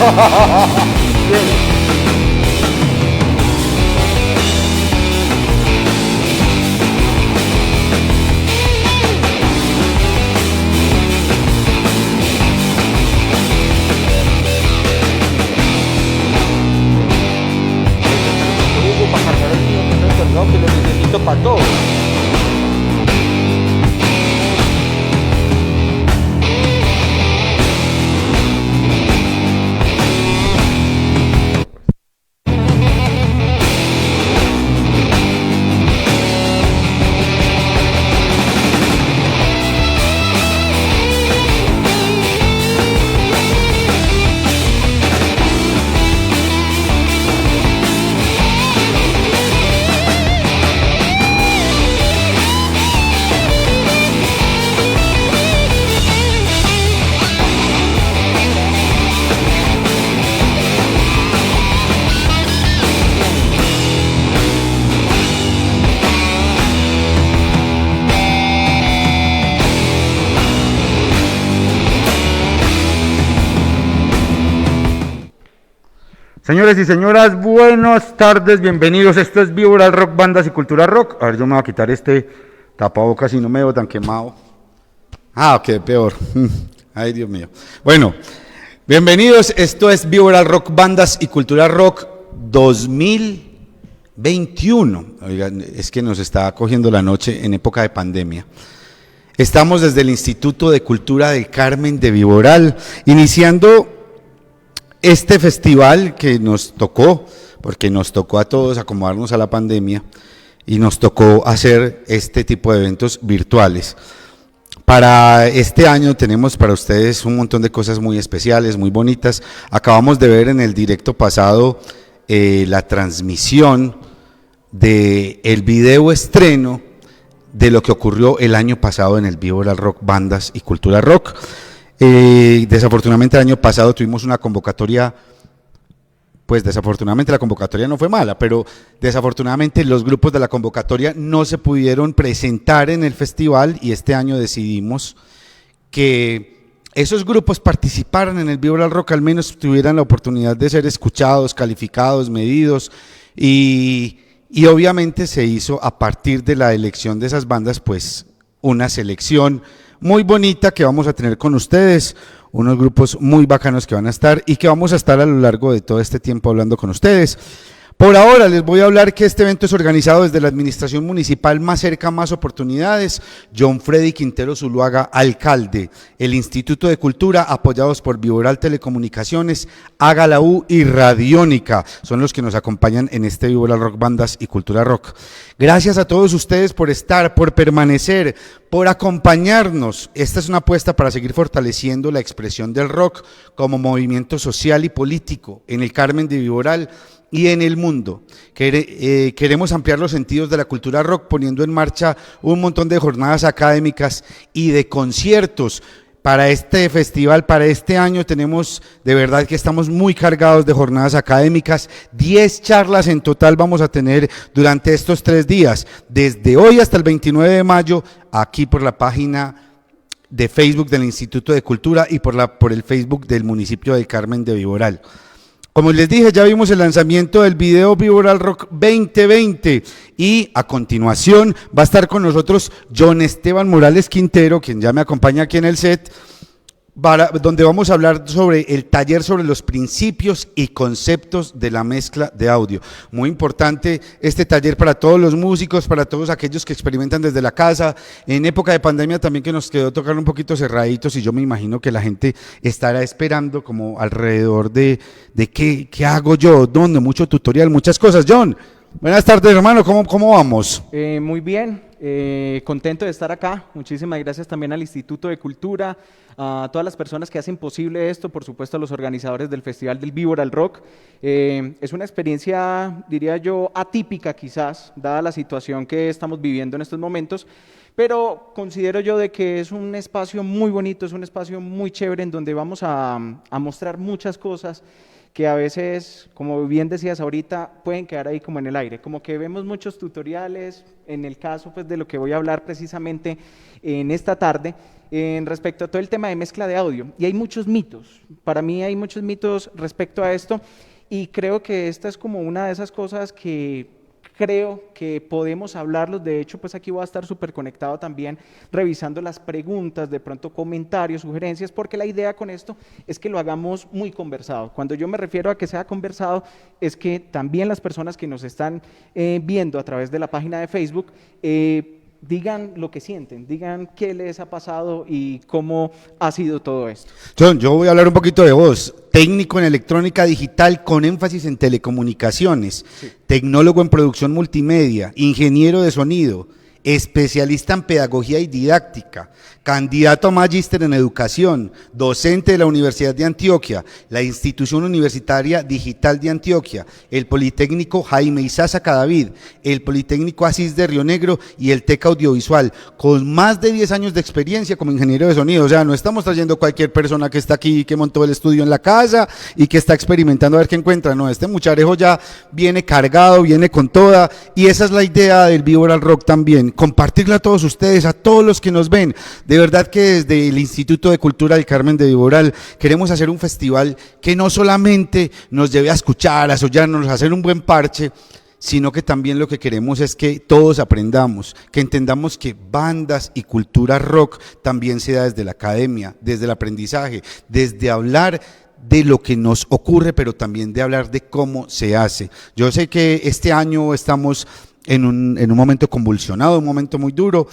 Bien. Para cargar el mío que está encargado, que lo necesito para todo. Señores y señoras, buenas tardes, bienvenidos. Esto es Víbora Rock, Bandas y Cultura Rock. A ver, yo me voy a quitar este tapabocas y no me veo tan quemado. Ok, peor. Ay, Dios mío. Bueno, bienvenidos. Esto es Víbora Rock, Bandas y Cultura Rock 2021. Oigan, es que nos está cogiendo la noche en época de pandemia. Estamos desde el Instituto de Cultura del Carmen de Viboral, iniciando este festival que nos tocó, porque nos tocó a todos acomodarnos a la pandemia y nos tocó hacer este tipo de eventos virtuales. Para este año tenemos para ustedes un montón de cosas muy especiales, muy bonitas. Acabamos de ver en el directo pasado la transmisión del video estreno de lo que ocurrió el año pasado en el Víbora Rock, Bandas y Cultura Rock. Desafortunadamente el año pasado tuvimos una convocatoria, pues desafortunadamente la convocatoria no fue mala, pero desafortunadamente los grupos de la convocatoria no se pudieron presentar en el festival y este año decidimos que esos grupos participaran en el Víbora Rock, al menos tuvieran la oportunidad de ser escuchados, calificados, medidos y obviamente se hizo a partir de la elección de esas bandas pues una selección muy bonita que vamos a tener con ustedes, unos grupos muy bacanos que van a estar y que vamos a estar a lo largo de todo este tiempo hablando con ustedes. Por ahora les voy a hablar que este evento es organizado desde la administración municipal Más Cerca, Más Oportunidades, John Freddy Quintero Zuluaga, alcalde, el Instituto de Cultura, apoyados por Viboral Telecomunicaciones, Haga la U y Radiónica, son los que nos acompañan en este Viboral Rock, Bandas y Cultura Rock. Gracias a todos ustedes por estar, por permanecer, por acompañarnos. Esta es una apuesta para seguir fortaleciendo la expresión del rock como movimiento social y político en el Carmen de Viboral y en el mundo. Queremos ampliar los sentidos de la cultura rock poniendo en marcha un montón de jornadas académicas y de conciertos. Para este festival, para este año tenemos, de verdad que estamos muy cargados de jornadas académicas, 10 charlas en total vamos a tener durante estos 3 días, desde hoy hasta el 29 de mayo, aquí por la página de Facebook del Instituto de Cultura y por el Facebook del municipio del Carmen de Viboral. Como les dije, ya vimos el lanzamiento del video Víbora Rock 2020 y a continuación va a estar con nosotros John Esteban Morales Quintero, quien ya me acompaña aquí en el set, donde vamos a hablar sobre el taller sobre los principios y conceptos de la mezcla de audio. Muy importante este taller para todos los músicos, para todos aquellos que experimentan desde la casa, en época de pandemia también que nos quedó tocar un poquito cerraditos y yo me imagino que la gente estará esperando como alrededor de qué hago yo, donde mucho tutorial, muchas cosas. John, buenas tardes hermano, ¿cómo vamos? Muy bien, contento de estar acá, muchísimas gracias también al Instituto de Cultura, a todas las personas que hacen posible esto, por supuesto a los organizadores del Festival del Víbora Rock. Es una experiencia, diría yo, atípica quizás, dada la situación que estamos viviendo en estos momentos, pero considero yo de que es un espacio muy bonito, es un espacio muy chévere en donde vamos a mostrar muchas cosas que a veces, como bien decías ahorita, pueden quedar ahí como en el aire, como que vemos muchos tutoriales, en el caso pues de lo que voy a hablar precisamente en esta tarde, en respecto a todo el tema de mezcla de audio. Y hay muchos mitos, para mí hay muchos mitos respecto a esto, y creo que esta es como una de esas cosas que creo que podemos hablarlos. De hecho, pues aquí voy a estar súper conectado también, revisando las preguntas, de pronto comentarios, sugerencias, porque la idea con esto es que lo hagamos muy conversado. Cuando yo me refiero a que sea conversado, es que también las personas que nos están viendo a través de la página de Facebook, digan lo que sienten, digan qué les ha pasado y cómo ha sido todo esto. John, yo voy a hablar un poquito de vos, técnico en electrónica digital con énfasis en telecomunicaciones, sí. Tecnólogo en producción multimedia, ingeniero de sonido, especialista en pedagogía y didáctica, candidato a magíster en educación, docente de la Universidad de Antioquia, la Institución Universitaria Digital de Antioquia, el Politécnico Jaime Isaza Cadavid, el Politécnico Asís de Río Negro y el TEC Audiovisual, con más de 10 años de experiencia como ingeniero de sonido. O sea, no estamos trayendo cualquier persona que está aquí, que montó el estudio en la casa y que está experimentando a ver qué encuentra. No, este mucharejo ya viene cargado, viene con toda, y esa es la idea del Víbora Rock también, compartirla a todos ustedes, a todos los que nos ven. De verdad que desde el Instituto de Cultura del Carmen de Viboral queremos hacer un festival que no solamente nos lleve a escuchar, a soñarnos, a hacer un buen parche, sino que también lo que queremos es que todos aprendamos, que entendamos que bandas y cultura rock también se da desde la academia, desde el aprendizaje, desde hablar de lo que nos ocurre, pero también de hablar de cómo se hace. Yo sé que este año estamos en un momento convulsionado, un momento muy duro,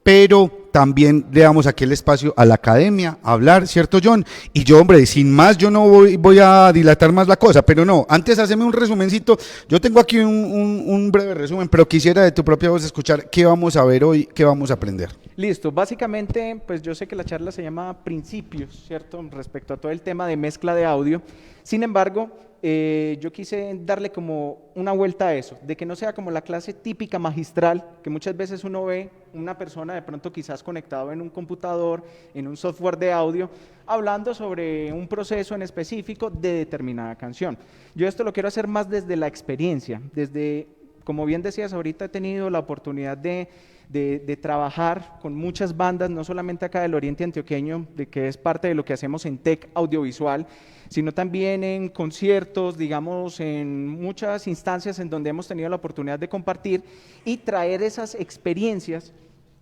pero también le damos aquel espacio a la academia a hablar, ¿cierto, John? Y yo, hombre, sin más, yo no voy a dilatar más la cosa, pero no, antes haceme un resumencito. Yo tengo aquí un breve resumen, pero quisiera de tu propia voz escuchar qué vamos a ver hoy, qué vamos a aprender. Listo, básicamente, pues yo sé que la charla se llama Principios, ¿cierto? Respecto a todo el tema de mezcla de audio. Sin embargo, yo quise darle como una vuelta a eso, de que no sea como la clase típica magistral, que muchas veces uno ve una persona de pronto quizás conectado en un computador, en un software de audio, hablando sobre un proceso en específico de determinada canción. Yo esto lo quiero hacer más desde la experiencia, desde, como bien decías ahorita, he tenido la oportunidad de trabajar con muchas bandas, no solamente acá del Oriente Antioqueño, de que es parte de lo que hacemos en TEC Audiovisual, sino también en conciertos, digamos, en muchas instancias en donde hemos tenido la oportunidad de compartir y traer esas experiencias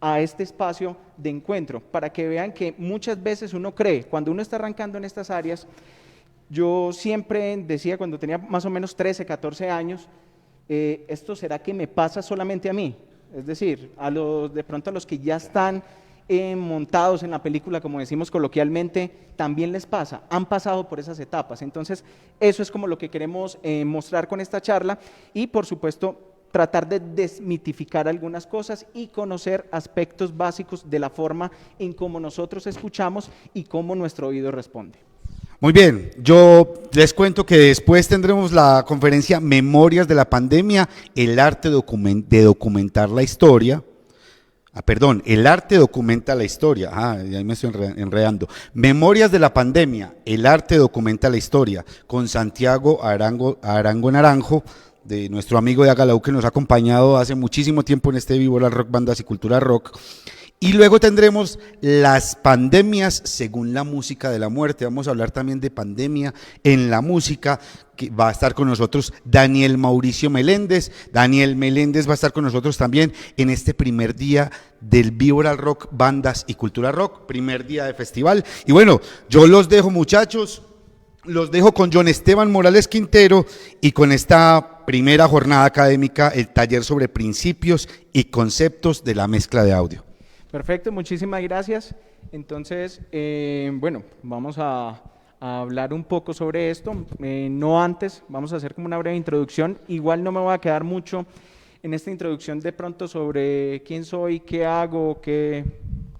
a este espacio de encuentro, para que vean que muchas veces uno cree, cuando uno está arrancando en estas áreas, yo siempre decía cuando tenía más o menos 13, 14 años, ¿esto será que me pasa solamente a mí? Es decir, de pronto a los que ya están montados en la película, como decimos coloquialmente, también les pasa, han pasado por esas etapas. Entonces, eso es como lo que queremos mostrar con esta charla y, por supuesto, tratar de desmitificar algunas cosas y conocer aspectos básicos de la forma en cómo nosotros escuchamos y cómo nuestro oído responde. Muy bien, yo les cuento que después tendremos la conferencia Memorias de la Pandemia, el arte de documentar la historia. El arte documenta la historia. Ahí me estoy enredando. Memorias de la Pandemia, el arte documenta la historia, con Santiago Arango Naranjo, de nuestro amigo de Agalau, que nos ha acompañado hace muchísimo tiempo en este Víbora Rock, Bandas y Cultura Rock. Y luego tendremos las pandemias según la música de la muerte. Vamos a hablar también de pandemia en la música, que va a estar con nosotros Daniel Mauricio Meléndez. Daniel Meléndez va a estar con nosotros también en este primer día del Víbora Rock, Bandas y Cultura Rock, primer día de festival. Y bueno, yo los dejo, muchachos, los dejo con John Esteban Morales Quintero y con esta primera jornada académica, el taller sobre principios y conceptos de la mezcla de audio. Perfecto, muchísimas gracias. Entonces, bueno, vamos a hablar un poco sobre esto. No antes, vamos a hacer como una breve introducción. Igual no me voy a quedar mucho en esta introducción de pronto sobre quién soy, qué hago, qué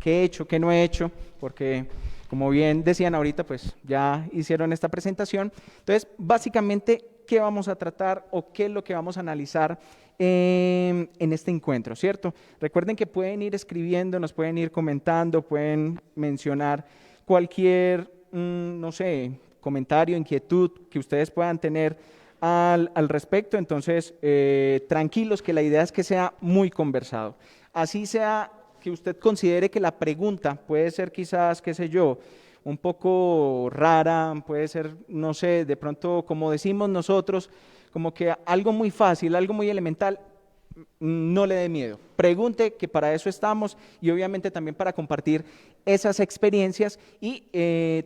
he hecho, qué no he hecho, porque como bien decían ahorita, pues ya hicieron esta presentación. Entonces, básicamente, ¿qué vamos a tratar o qué es lo que vamos a analizar en este encuentro, ¿cierto? Recuerden que pueden ir escribiendo, nos pueden ir comentando, pueden mencionar cualquier, no sé, comentario, inquietud que ustedes puedan tener al respecto. Entonces, tranquilos, que la idea es que sea muy conversado. Así sea que usted considere que la pregunta puede ser quizás, qué sé yo, un poco rara, puede ser, no sé, de pronto, como decimos nosotros, como que algo muy fácil, algo muy elemental, no le dé miedo. Pregunte, que para eso estamos, y obviamente también para compartir esas experiencias y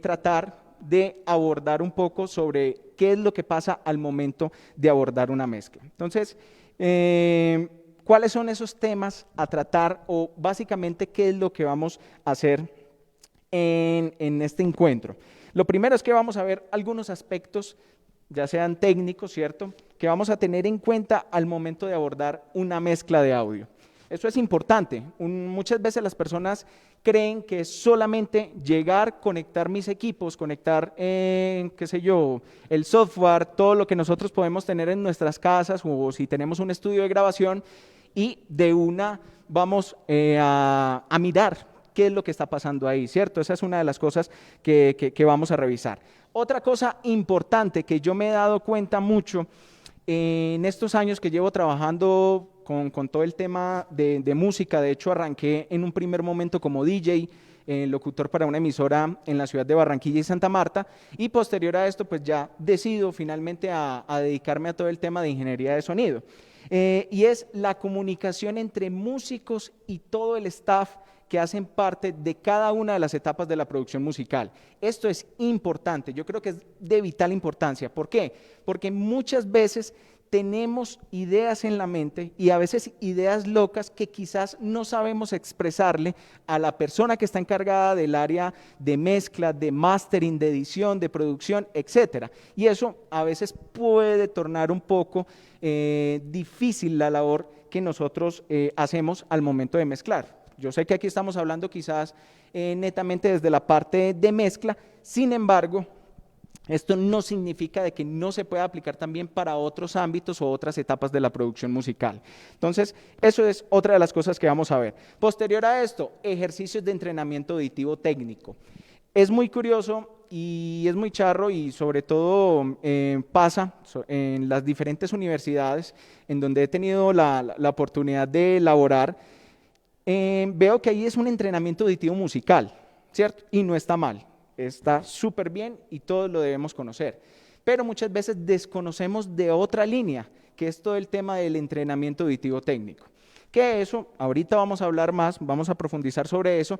tratar de abordar un poco sobre qué es lo que pasa al momento de abordar una mezcla. Entonces, ¿cuáles son esos temas a tratar o básicamente qué es lo que vamos a hacer en este encuentro? Lo primero es que vamos a ver algunos aspectos, ya sean técnicos, ¿cierto?, que vamos a tener en cuenta al momento de abordar una mezcla de audio. Eso es importante. Muchas veces las personas creen que es solamente llegar, conectar mis equipos, conectar, qué sé yo, el software, todo lo que nosotros podemos tener en nuestras casas o si tenemos un estudio de grabación y de una vamos a mirar qué es lo que está pasando ahí, ¿cierto? Esa es una de las cosas que vamos a revisar. Otra cosa importante que yo me he dado cuenta mucho en estos años que llevo trabajando con todo el tema de música, de hecho arranqué en un primer momento como DJ, locutor para una emisora en la ciudad de Barranquilla y Santa Marta, y posterior a esto pues ya decido finalmente a dedicarme a todo el tema de ingeniería de sonido. Y es la comunicación entre músicos y todo el staff que hacen parte de cada una de las etapas de la producción musical. Esto es importante, yo creo que es de vital importancia. ¿Por qué? Porque muchas veces tenemos ideas en la mente y a veces ideas locas que quizás no sabemos expresarle a la persona que está encargada del área de mezcla, de mastering, de edición, de producción, etcétera. Y eso a veces puede tornar un poco difícil la labor que nosotros hacemos al momento de mezclar. Yo sé que aquí estamos hablando quizás netamente desde la parte de mezcla, sin embargo, esto no significa de que no se pueda aplicar también para otros ámbitos o otras etapas de la producción musical. Entonces, eso es otra de las cosas que vamos a ver. Posterior a esto, ejercicios de entrenamiento auditivo técnico. Es muy curioso y es muy charro y sobre todo pasa en las diferentes universidades en donde he tenido la oportunidad de laborar. Veo que ahí es un entrenamiento auditivo musical, ¿cierto? Y no está mal, está súper bien y todos lo debemos conocer. Pero muchas veces desconocemos de otra línea, que es todo el tema del entrenamiento auditivo técnico. Que eso, ahorita vamos a hablar más, vamos a profundizar sobre eso,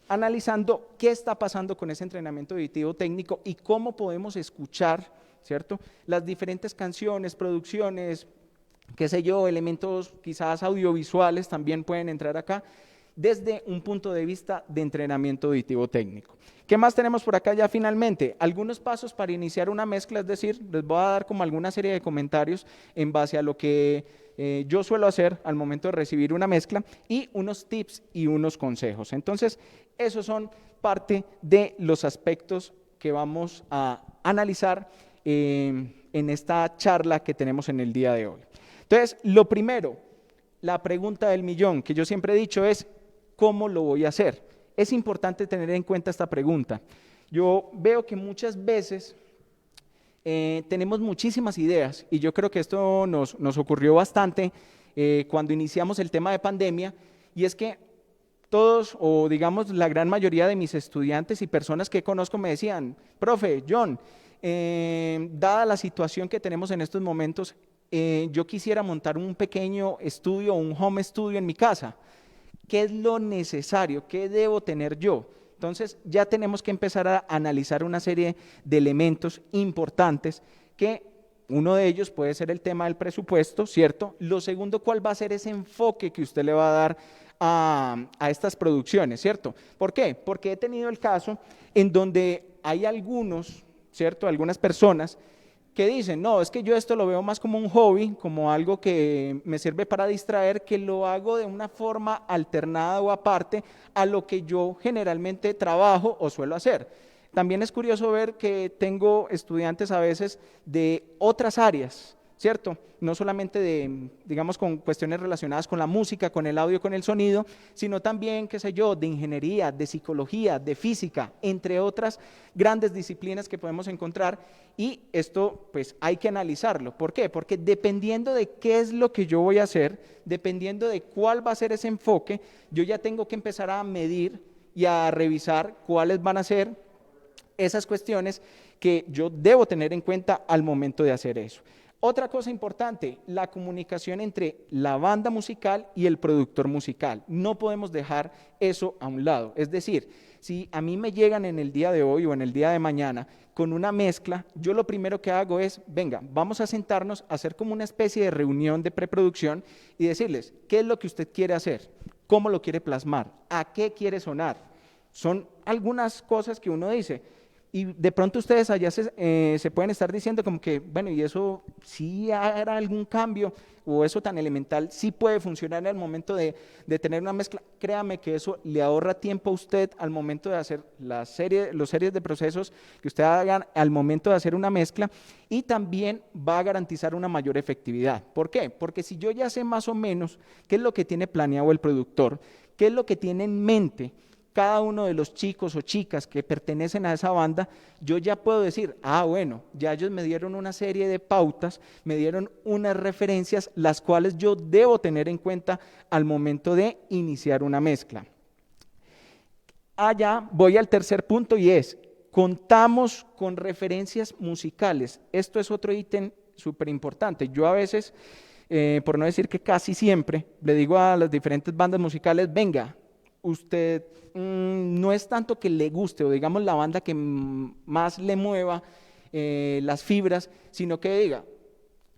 analizando qué está pasando con ese entrenamiento auditivo técnico y cómo podemos escuchar, ¿cierto?, las diferentes canciones, producciones, qué sé yo, elementos quizás audiovisuales también pueden entrar acá desde un punto de vista de entrenamiento auditivo técnico. ¿Qué más tenemos por acá ya finalmente? Algunos pasos para iniciar una mezcla, es decir, les voy a dar como alguna serie de comentarios en base a lo que yo suelo hacer al momento de recibir una mezcla y unos tips y unos consejos. Entonces, esos son parte de los aspectos que vamos a analizar en esta charla que tenemos en el día de hoy. Entonces, lo primero, la pregunta del millón, que yo siempre he dicho es, ¿cómo lo voy a hacer? Es importante tener en cuenta esta pregunta. Yo veo que muchas veces tenemos muchísimas ideas y yo creo que esto nos ocurrió bastante cuando iniciamos el tema de pandemia, y es que todos, o digamos la gran mayoría de mis estudiantes y personas que conozco me decían, profe, John, dada la situación que tenemos en estos momentos, yo quisiera montar un pequeño estudio o un home studio en mi casa. ¿Qué es lo necesario? ¿Qué debo tener yo? Entonces ya tenemos que empezar a analizar una serie de elementos importantes que uno de ellos puede ser el tema del presupuesto, ¿cierto? Lo segundo, ¿cuál va a ser ese enfoque que usted le va a dar a estas producciones, ¿cierto? ¿Por qué? Porque he tenido el caso en donde hay algunos, ¿cierto? Algunas personas que dicen, no, es que yo esto lo veo más como un hobby, como algo que me sirve para distraer, que lo hago de una forma alternada o aparte a lo que yo generalmente trabajo o suelo hacer. También es curioso ver que tengo estudiantes a veces de otras áreas, ¿cierto? No solamente de, digamos, con cuestiones relacionadas con la música, con el audio, con el sonido, sino también, qué sé yo, de ingeniería, de psicología, de física, entre otras grandes disciplinas que podemos encontrar. Y esto, pues, hay que analizarlo. ¿Por qué? Porque dependiendo de qué es lo que yo voy a hacer, dependiendo de cuál va a ser ese enfoque, yo ya tengo que empezar a medir y a revisar cuáles van a ser esas cuestiones que yo debo tener en cuenta al momento de hacer eso. Otra cosa importante, la comunicación entre la banda musical y el productor musical. No podemos dejar eso a un lado. Es decir, si a mí me llegan en el día de hoy o en el día de mañana con una mezcla, yo lo primero que hago es, venga, vamos a sentarnos a hacer como una especie de reunión de preproducción y decirles, ¿qué es lo que usted quiere hacer? ¿Cómo lo quiere plasmar? ¿A qué quiere sonar? Son algunas cosas que uno dice. Y de pronto ustedes allá se pueden estar diciendo como que, bueno, y eso sí hará algún cambio, o eso tan elemental sí puede funcionar en el momento de tener una mezcla. Créame que eso le ahorra tiempo a usted al momento de hacer los series de procesos que usted hagan al momento de hacer una mezcla, y también va a garantizar una mayor efectividad. ¿Por qué? Porque si yo ya sé más o menos qué es lo que tiene planeado el productor, qué es lo que tiene en mente cada uno de los chicos o chicas que pertenecen a esa banda, yo ya puedo decir, bueno, ya ellos me dieron una serie de pautas, me dieron unas referencias, las cuales yo debo tener en cuenta al momento de iniciar una mezcla. Allá voy al tercer punto, y es, contamos con referencias musicales. Esto es otro ítem súper importante. Yo a veces, por no decir que casi siempre, le digo a las diferentes bandas musicales, venga, usted no es tanto que le guste o digamos la banda que más le mueva las fibras, sino que diga,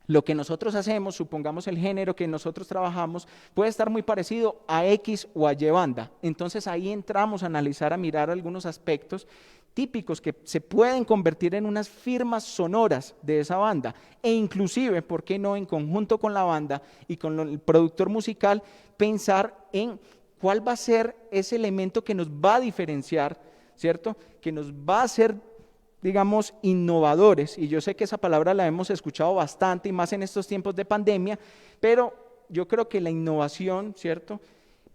lo que nosotros hacemos, supongamos el género que nosotros trabajamos, puede estar muy parecido a X o a Y banda. Entonces ahí entramos a analizar, a mirar algunos aspectos típicos que se pueden convertir en unas firmas sonoras de esa banda, e inclusive, ¿por qué no?, en conjunto con la banda y con el productor musical, pensar en cuál va a ser ese elemento que nos va a diferenciar, ¿cierto? Que nos va a hacer, digamos, innovadores. Y yo sé que esa palabra la hemos escuchado bastante, y más en estos tiempos de pandemia, pero yo creo que la innovación, ¿cierto?,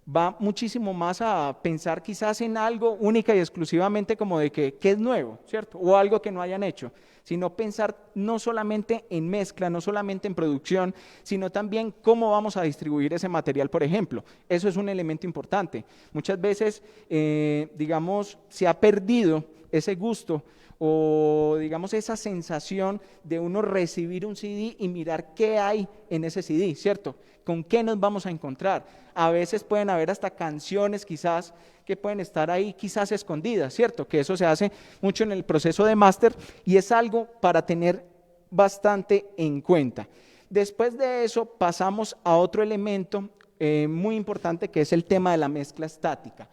va muchísimo más a pensar quizás en algo única y exclusivamente como de que es nuevo, ¿cierto? O algo que no hayan hecho, sino pensar no solamente en mezcla, no solamente en producción, sino también cómo vamos a distribuir ese material, por ejemplo. Eso es un elemento importante. Muchas veces, digamos, se ha perdido ese gusto o digamos esa sensación de uno recibir un CD y mirar qué hay en ese CD, ¿cierto? ¿Con qué nos vamos a encontrar? A veces pueden haber hasta canciones quizás que pueden estar ahí quizás escondidas, ¿cierto? Que eso se hace mucho en el proceso de máster y es algo para tener bastante en cuenta. Después de eso pasamos a otro elemento muy importante, que es el tema de la mezcla estática.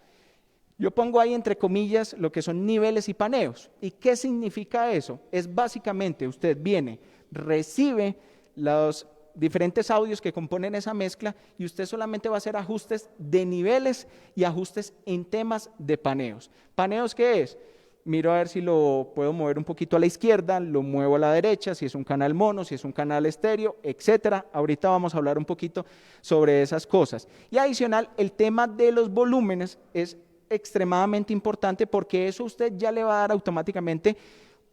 Yo pongo ahí entre comillas lo que son niveles y paneos. ¿Y qué significa eso? Es básicamente, usted viene, recibe los diferentes audios que componen esa mezcla y usted solamente va a hacer ajustes de niveles y ajustes en temas de paneos. ¿Paneos qué es? Miro a ver si lo puedo mover un poquito a la izquierda, lo muevo a la derecha, si es un canal mono, si es un canal estéreo, etcétera. Ahorita vamos a hablar un poquito sobre esas cosas. Y adicional, el tema de los volúmenes es extremadamente importante, porque eso usted ya le va a dar automáticamente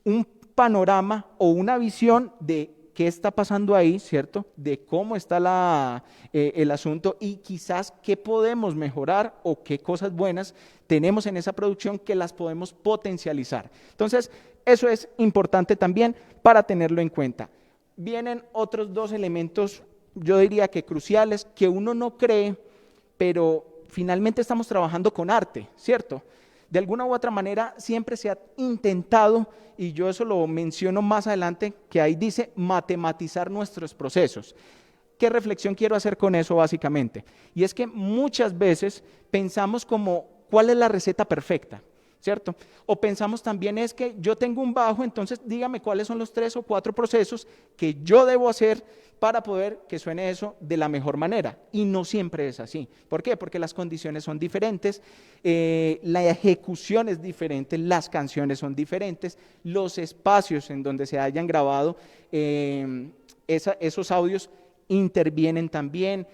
un panorama o una visión de qué está pasando ahí, ¿cierto? De cómo está el asunto y quizás qué podemos mejorar o qué cosas buenas tenemos en esa producción que las podemos potencializar. Entonces, eso es importante también para tenerlo en cuenta. Vienen otros dos elementos, yo diría que cruciales, que uno no cree, pero finalmente estamos trabajando con arte, ¿cierto? De alguna u otra manera siempre se ha intentado, y yo eso lo menciono más adelante, que ahí dice matematizar nuestros procesos. ¿Qué reflexión quiero hacer con eso básicamente? Y es que muchas veces pensamos como, ¿cuál es la receta perfecta? ¿cierto? O pensamos también es que yo tengo un bajo, entonces dígame cuáles son los 3 o 4 procesos que yo debo hacer para poder que suene eso de la mejor manera. Y no siempre es así. ¿Por qué? Porque las condiciones son diferentes, la ejecución es diferente, las canciones son diferentes, los espacios en donde se hayan grabado esos audios intervienen también.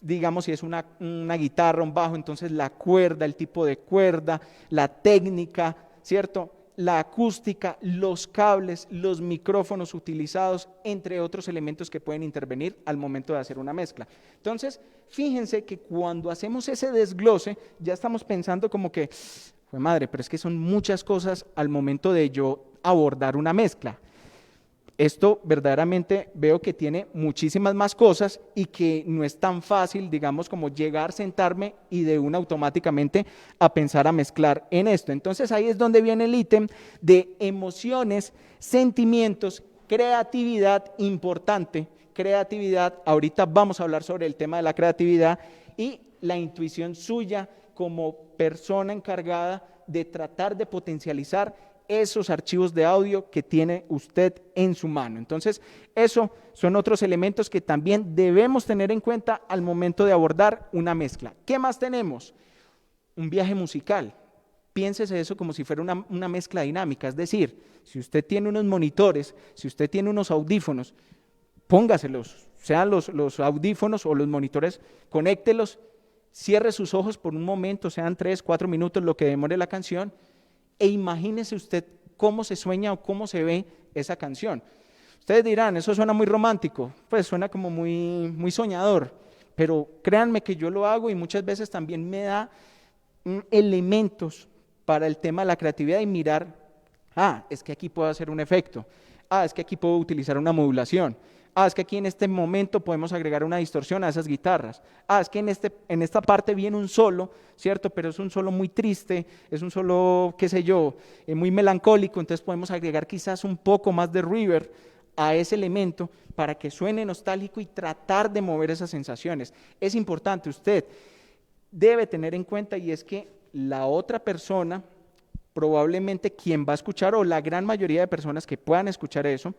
Digamos, si es una guitarra, un bajo, entonces la cuerda, el tipo de cuerda, la técnica, ¿cierto? La acústica, los cables, los micrófonos utilizados, entre otros elementos que pueden intervenir al momento de hacer una mezcla. Entonces, fíjense que cuando hacemos ese desglose, ya estamos pensando como que, fue madre, pero es que son muchas cosas al momento de yo abordar una mezcla. Esto verdaderamente veo que tiene muchísimas más cosas y que no es tan fácil, digamos, como llegar, sentarme y de una automáticamente a pensar a mezclar en esto. Entonces ahí es donde viene el ítem de emociones, sentimientos, creatividad importante. Creatividad, ahorita vamos a hablar sobre el tema de la creatividad y la intuición suya como persona encargada de tratar de potencializar esos archivos de audio que tiene usted en su mano. Entonces, esos son otros elementos que también debemos tener en cuenta al momento de abordar una mezcla. ¿Qué más tenemos? Un viaje musical. Piénsese eso como si fuera una mezcla dinámica, es decir, si usted tiene unos monitores, si usted tiene unos audífonos, póngaselos, sean los audífonos o los monitores, conéctelos, cierre sus ojos por un momento, sean 3, 4 minutos, lo que demore la canción, e imagínese usted cómo se sueña o cómo se ve esa canción. Ustedes dirán, eso suena muy romántico, pues suena como muy soñador, pero créanme que yo lo hago y muchas veces también me da elementos para el tema de la creatividad y mirar, es que aquí puedo hacer un efecto, es que aquí puedo utilizar una modulación, es que aquí en este momento podemos agregar una distorsión a esas guitarras, es que en esta parte viene un solo, ¿cierto? Pero es un solo muy triste, es un solo, qué sé yo, muy melancólico, entonces podemos agregar quizás un poco más de reverb a ese elemento para que suene nostálgico y tratar de mover esas sensaciones. Es importante, usted debe tener en cuenta y es que la otra persona, probablemente quien va a escuchar o la gran mayoría de personas que puedan escuchar eso,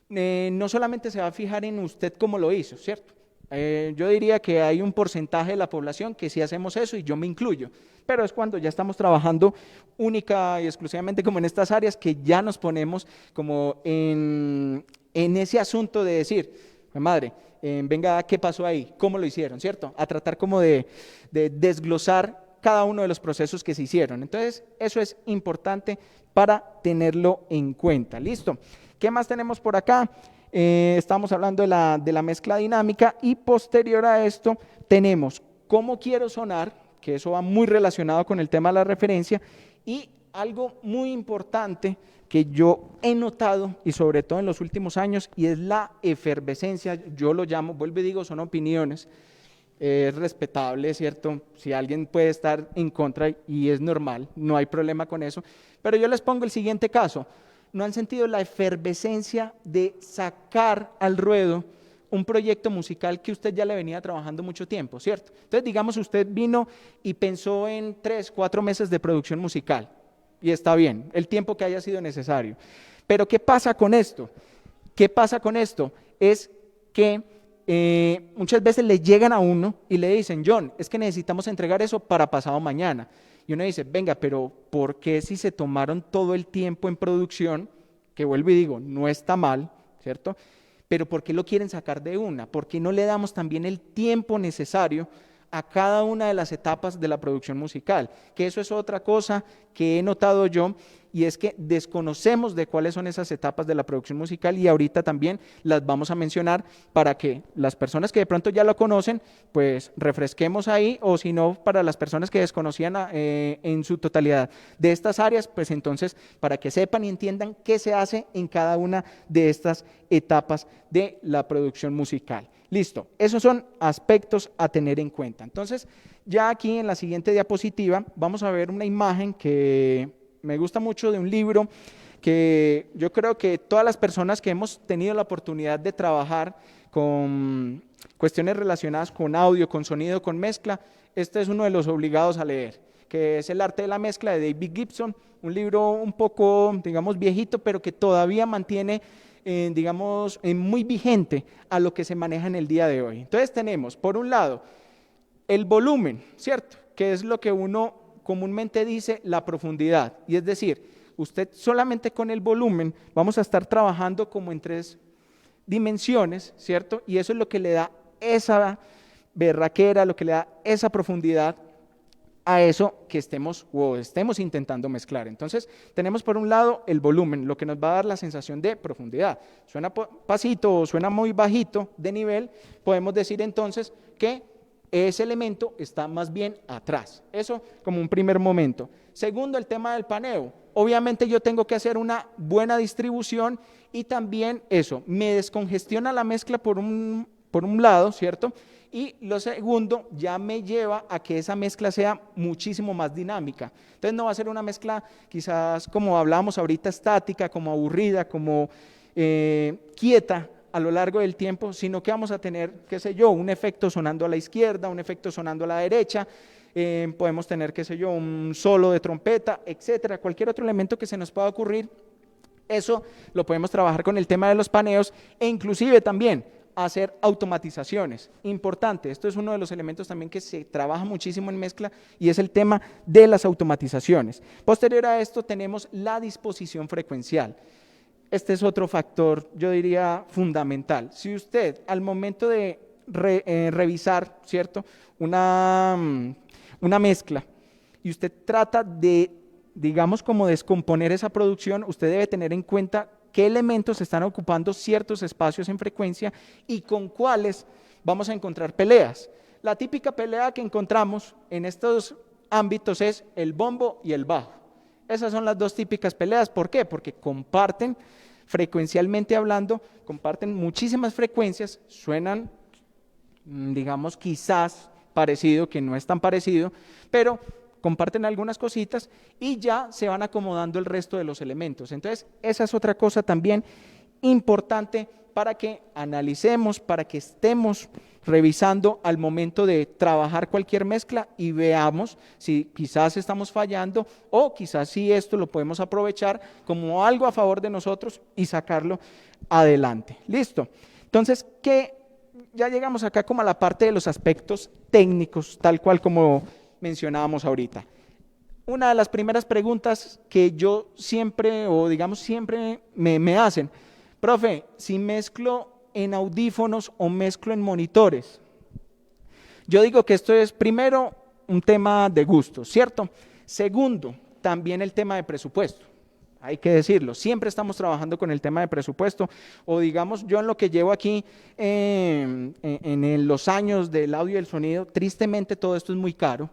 no solamente se va a fijar en usted cómo lo hizo, ¿cierto? Yo diría que hay un porcentaje de la población que sí hacemos eso y yo me incluyo, pero es cuando ya estamos trabajando única y exclusivamente como en estas áreas que ya nos ponemos como en ese asunto de decir, madre, venga, ¿qué pasó ahí? ¿Cómo lo hicieron? ¿Cierto? A tratar como de desglosar cada uno de los procesos que se hicieron. Entonces, eso es importante para tenerlo en cuenta. ¿Listo? ¿Qué más tenemos por acá? Estamos hablando de la mezcla dinámica y posterior a esto tenemos cómo quiero sonar, que eso va muy relacionado con el tema de la referencia, y algo muy importante que yo he notado y sobre todo en los últimos años y es la efervescencia, yo lo llamo, vuelvo y digo, son opiniones, es respetable, ¿cierto? Si alguien puede estar en contra y es normal, no hay problema con eso, pero yo les pongo el siguiente caso. ¿No han sentido la efervescencia de sacar al ruedo un proyecto musical que usted ya le venía trabajando mucho tiempo, ¿cierto? Entonces, digamos, usted vino y pensó en 3, 4 meses de producción musical, y está bien, el tiempo que haya sido necesario. Pero, ¿qué pasa con esto? ¿Qué pasa con esto? Es que muchas veces le llegan a uno y le dicen, John, es que necesitamos entregar eso para pasado mañana. Y uno dice, venga, pero ¿por qué si se tomaron todo el tiempo en producción, que vuelvo y digo, no está mal, ¿cierto? Pero ¿por qué lo quieren sacar de una? ¿Por qué no le damos también el tiempo necesario a cada una de las etapas de la producción musical? Que eso es otra cosa que he notado yo, y es que desconocemos de cuáles son esas etapas de la producción musical y ahorita también las vamos a mencionar para que las personas que de pronto ya lo conocen, pues refresquemos ahí, o si no, para las personas que desconocían en su totalidad de estas áreas, pues entonces para que sepan y entiendan qué se hace en cada una de estas etapas de la producción musical. Listo, esos son aspectos a tener en cuenta. Entonces, ya aquí en la siguiente diapositiva vamos a ver una imagen que me gusta mucho de un libro que yo creo que todas las personas que hemos tenido la oportunidad de trabajar con cuestiones relacionadas con audio, con sonido, con mezcla, este es uno de los obligados a leer, que es El arte de la mezcla de David Gibson, un libro un poco, digamos, viejito, pero que todavía mantiene, digamos, muy vigente a lo que se maneja en el día de hoy. Entonces tenemos, por un lado, el volumen, ¿cierto? Que es lo que uno comúnmente dice la profundidad. Y es decir, usted solamente con el volumen vamos a estar trabajando como en 3 dimensiones, ¿cierto? Y eso es lo que le da esa berraquera, lo que le da esa profundidad a eso que estemos intentando mezclar. Entonces, tenemos por un lado el volumen, lo que nos va a dar la sensación de profundidad. Suena pasito o suena muy bajito de nivel, podemos decir entonces que ese elemento está más bien atrás. Eso como un primer momento. Segundo, el tema del paneo. Obviamente yo tengo que hacer una buena distribución y también eso, me descongestiona la mezcla por un lado, ¿cierto? Y lo segundo, ya me lleva a que esa mezcla sea muchísimo más dinámica. Entonces no va a ser una mezcla quizás como hablábamos ahorita estática, como aburrida, como quieta a lo largo del tiempo, sino que vamos a tener, qué sé yo, un efecto sonando a la izquierda, un efecto sonando a la derecha, podemos tener, qué sé yo, un solo de trompeta, etcétera, cualquier otro elemento que se nos pueda ocurrir. Eso lo podemos trabajar con el tema de los paneos e inclusive también hacer automatizaciones. Importante, esto es uno de los elementos también que se trabaja muchísimo en mezcla y es el tema de las automatizaciones. Posterior a esto tenemos la disposición frecuencial. Este es otro factor, yo diría, fundamental. Si usted al momento de revisar, ¿cierto?, una mezcla y usted trata de, digamos, como descomponer esa producción, usted debe tener en cuenta qué elementos están ocupando ciertos espacios en frecuencia y con cuáles vamos a encontrar peleas. La típica pelea que encontramos en estos ámbitos es el bombo y el bajo. Esas son las 2 típicas peleas. ¿Por qué? Porque comparten, frecuencialmente hablando, comparten muchísimas frecuencias, suenan, digamos, quizás parecido, que no es tan parecido, pero comparten algunas cositas y ya se van acomodando el resto de los elementos. Entonces, esa es otra cosa también importante para que analicemos, para que estemos revisando al momento de trabajar cualquier mezcla y veamos si quizás estamos fallando o quizás si esto lo podemos aprovechar como algo a favor de nosotros y sacarlo adelante. ¿Listo? Entonces, ya llegamos acá como a la parte de los aspectos técnicos, tal cual como mencionábamos ahorita. Una de las primeras preguntas que yo siempre, o digamos siempre me hacen, profe, si mezclo en audífonos o mezclo en monitores. Yo digo que esto es, primero, un tema de gusto, ¿cierto? Segundo, también el tema de presupuesto. Hay que decirlo, siempre estamos trabajando con el tema de presupuesto, o digamos, yo en lo que llevo aquí en los años del audio y el sonido, tristemente todo esto es muy caro,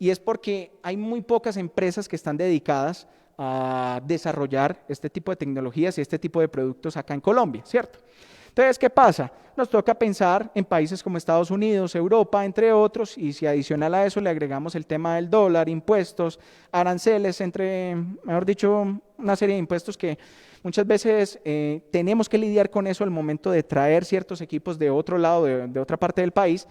y es porque hay muy pocas empresas que están dedicadas a desarrollar este tipo de tecnologías y este tipo de productos acá en Colombia, ¿cierto? Entonces, ¿qué pasa? Nos toca pensar en países como Estados Unidos, Europa, entre otros, y si adicional a eso le agregamos el tema del dólar, impuestos, aranceles, mejor dicho, una serie de impuestos que muchas veces tenemos que lidiar con eso al momento de traer ciertos equipos de otro lado, de otra parte del país,